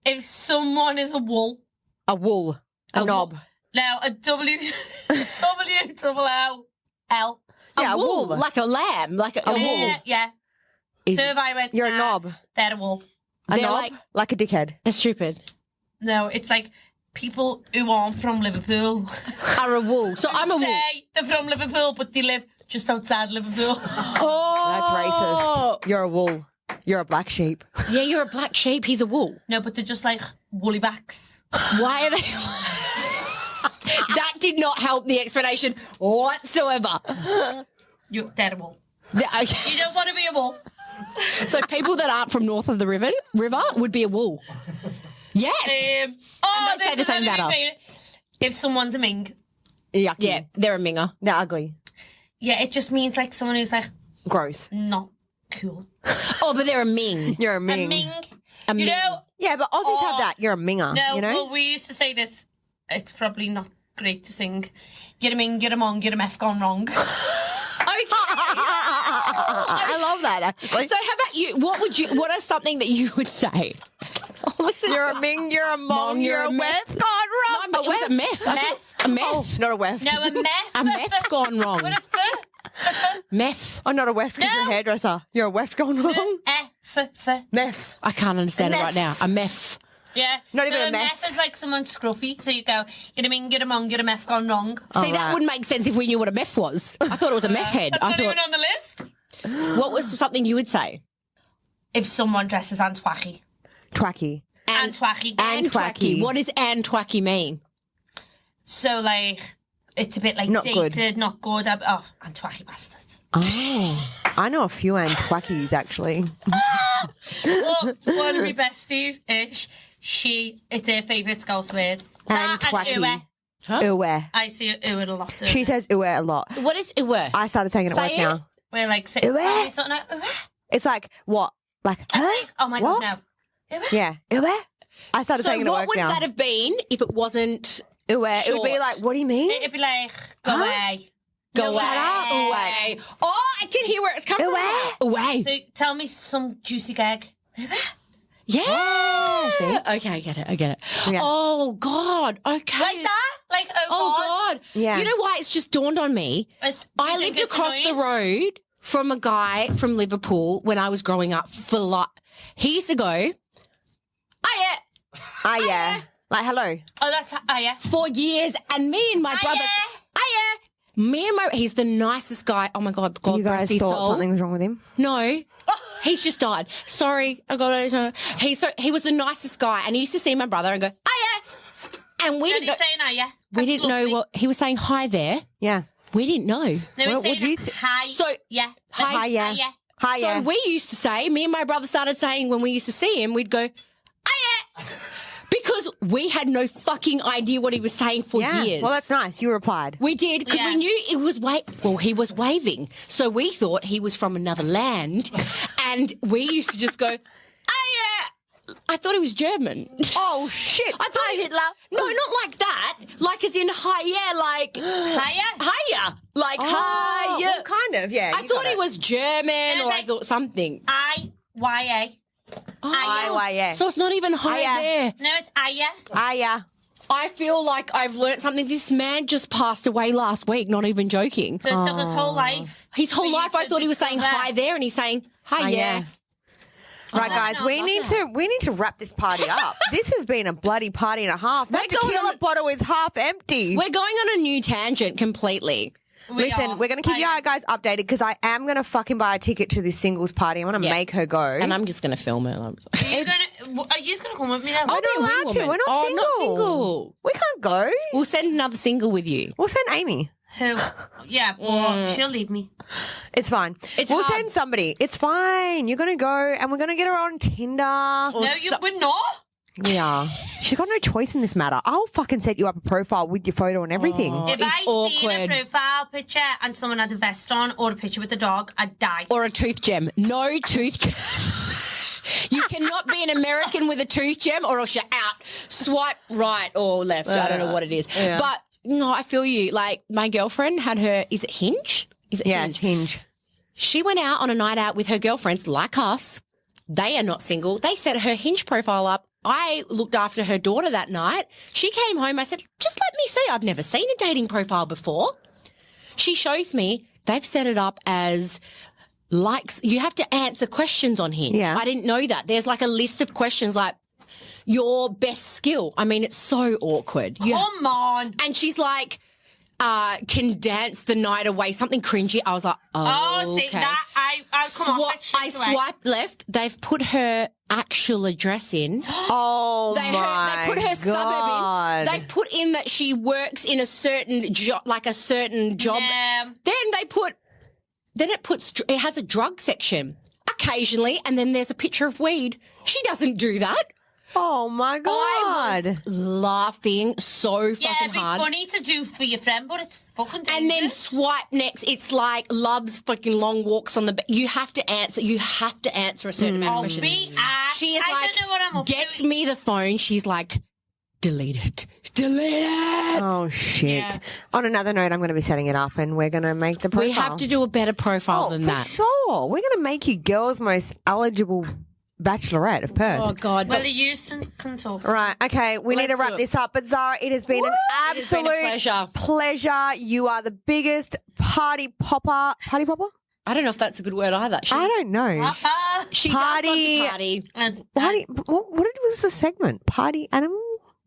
If someone is a wool, A wool. A knob. now a W, W double L, L. Yeah, a wool. like a lamb, like a wool. Yeah. Is- So if I went, You're a nah, knob. They're a wool. A They're knob? like- a dickhead. They're stupid. No, it's like people who aren't from Liverpool. Are a wool. So I'm a wool. Say they're from Liverpool, but they live just outside Liverpool. Oh, That's racist. You're a wool. You're a black sheep. Yeah, you're a black sheep. He's a wool. No, but they're just like woolly backs. Why are they? That did not help the explanation whatsoever. They're a wool. Okay. You don't want to be a wool. So people that aren't from north of the river would be a wool. Yes. And they'd say the same about us. If someone's a ming. Yucky. Yeah, they're a minger. They're ugly. Yeah, it just means like someone who's like Gross. not cool. Oh, but they're a ming. You're a ming. A ming. A You ming. know? Yeah, but Aussies have that. You're a minger. No, you know? well, we used to say this. It's probably not great to sing. You're a ming, you're a mong, you're a meth gone wrong. I love that, actually. So how about you? What is something that you would say? Oh, listen. You're a ming, you're a mong, you're a wef gone wrong. No, it was a meth. A meth. Oh, not a wef. No, a meth. A meth gone wrong. What a Meth. Oh, not a wef because you're a hairdresser. You're a wef gone wrong. Meth. I can't understand it meth. right now. A meth. Yeah. Not even so a meth. is like someone scruffy. So you go, you're a ming, you're a mong, you're a meth gone wrong. See, that wouldn't make sense if we knew what a meth was. I thought it was a meth head. That's I not even thought. on the list. What was something you would say? If someone dresses antwacky. Twacky. Antwacky. Antwacky. What does antwacky mean? So like, it's a bit like Not dated, good. not good. Antwacky bastard. Oh, I know a few Antwackies, actually. One of my besties, it's her favourite Scouse word. That Antwacky. and uwe. Huh? Uwe. I see uwe a lot too. She says uwe a lot. What is it? Were? I started saying it at Say work it. now. We're like, Uwe. something like, uwe. It's like, what? Like, I'm huh? like, oh my What? God, no. Uwe. Yeah. Uwe? I started So saying it at what work would now. that have been if it wasn't Uwe. It would be short? like, what do you mean? It'd be like, go Huh? away. go No away? way. Away. Oh, I can hear where it's coming Away. from. Away. So tell me some juicy gag. Yeah. see? Okay, I get it. Yeah. Oh God. Okay. Like that? Like, Oh God. Yeah. You know why? It's just dawned on me. I lived across the road from a guy from Liverpool when I was growing up for he used to go, oh yeah, Ah, yeah. Like, hello. Oh, that's, yeah. for years, and me and my brother, oh yeah, me and my, he's the nicest guy. Oh my God, God You guys bless his thought soul. something was wrong with him? No. He's just died. Sorry, I got it. He was the nicest guy, and he used to see my brother and go, oh yeah, and we And didn't know, he's saying, yeah. we didn't know what he was saying. Hi there. Yeah. We didn't know. No, What he's would saying, you hi. So- yeah. Hi, yeah. yeah. Hi, yeah. So we used to say, me and my brother started saying when we used to see him, we'd go, oh yeah, because we had no fucking idea what he was saying for Yeah. years. Well, that's nice. You replied. We did because Yeah. we knew it was he was waving, so we thought he was from another land, and we used to just go, "Oh yeah." I thought he was German. Oh, shit. I thought Hitler. No, not like that. Like as in hiya, like Hiya. hiya, like Oh, hiya. well, kind of, yeah. I thought he was German, No, or I like- thought something. I-Y-A. I-Y-A. So it's not even hi Hiya. there. No, it's Aya. Ah, yeah. I feel like I've learnt something. This man just passed away last week, not even joking. So his whole life. His whole For you life I to thought he was saying discover. hi there, and he's saying hi Hi, yeah. yeah. Right, guys, no, we not need to wrap this party up. This has been a bloody party and a half. That We're going tequila on- bottle is half empty. We're going on a new tangent completely. Listen, we're going to keep you guys updated because I am going to fucking buy a ticket to this singles party. I'm going to Yeah. make her go. And I'm just going to film it. Are you gonna come with me now? We're not allowed to. We're not Oh, single. not single. We can't go. We'll send another single with you. We'll send Amy. Who? Yeah, but she'll leave me. It's fine. It's we'll hard. send somebody. It's fine. You're going to go and we're going to get her on Tinder. No, we're not. We are. She's got no choice in this matter. I'll fucking set you up a profile with your photo and everything. If it's I seen a awkward. profile picture and someone had a vest on or a picture with a dog, I'd die. Or a tooth gem. No tooth gem. You cannot be an American with a tooth gem or else you're out. Swipe right or left. I don't know what it is. Yeah. But no, I feel you. Like my girlfriend had her, is it Hinge? Is it Yeah, Hinge? it's Hinge. She went out on a night out with her girlfriends like us. They are not single. They set her Hinge profile up. I looked after her daughter that night. She came home. I said, just let me see. I've never seen a dating profile before. She shows me they've set it up as likes. You have to answer questions on Hinge. Yeah. I didn't know that. There's like a list of questions like your best skill. I mean, it's so awkward. Come on. And she's like, can dance the night away, something cringy. I was like, Oh, see, okay. that, I'll come off that I shit away. swiped left. They've put her actual address in. Oh, my They put her God. suburb in. They put in that she works in a certain job, like a certain job. Yeah. Then it has a drug section occasionally, and then there's a picture of weed. She doesn't do that. Oh my I God. was laughing so fucking Yeah, it'd be hard. funny to do for your friend, but it's fucking dangerous. And then swipe next. It's like loves fucking long walks on the bed. You have to answer. You have to answer a certain amount of questions. Be asked. She is I like, don't know what I'm up get to. me the phone. She's like, delete it. Delete it. Oh, shit. Yeah. On another note, I'm going to be setting it up and we're going to make the profile. We have to do a better profile than for that. sure. We're going to make you girls' most eligible bachelorette of Perth. Oh, God. Well, they used to can talk. Right, okay, we need to Let's wrap do it. this up. But Zara, it has been an It has been a absolute pleasure. You are the biggest party popper. Party popper? I don't know if that's a good word either. I don't know. She Party- does love to party. Party, what was the segment? Party animal?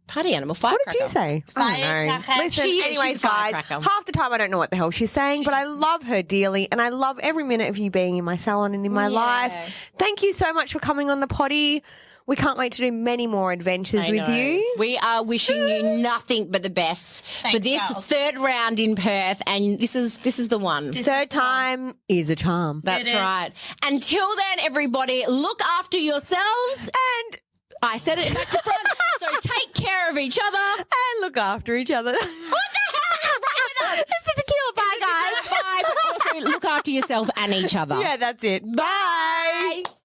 Party animal, What firecracker. did you say? I don't know. Firecracker. Listen, She is, anyways, she's a guys, firecracker. half the time I don't know what the hell she's saying, but I love her dearly, and I love every minute of you being in my salon and in my life. Thank you so much for coming on the potty. We can't wait to do many more adventures I with know. you. We are wishing you nothing but the best for Thanks, this girls. third round in Perth, and this is the one. Third time is a charm. That's It is. right. Until then, everybody, look after yourselves. And I said it back to front. So take care of each other. And look after each other. What the hell is wrong with us? It's a tequila. Bye, guys. Bye. But also look after yourself and each other. Yeah, that's it. Bye.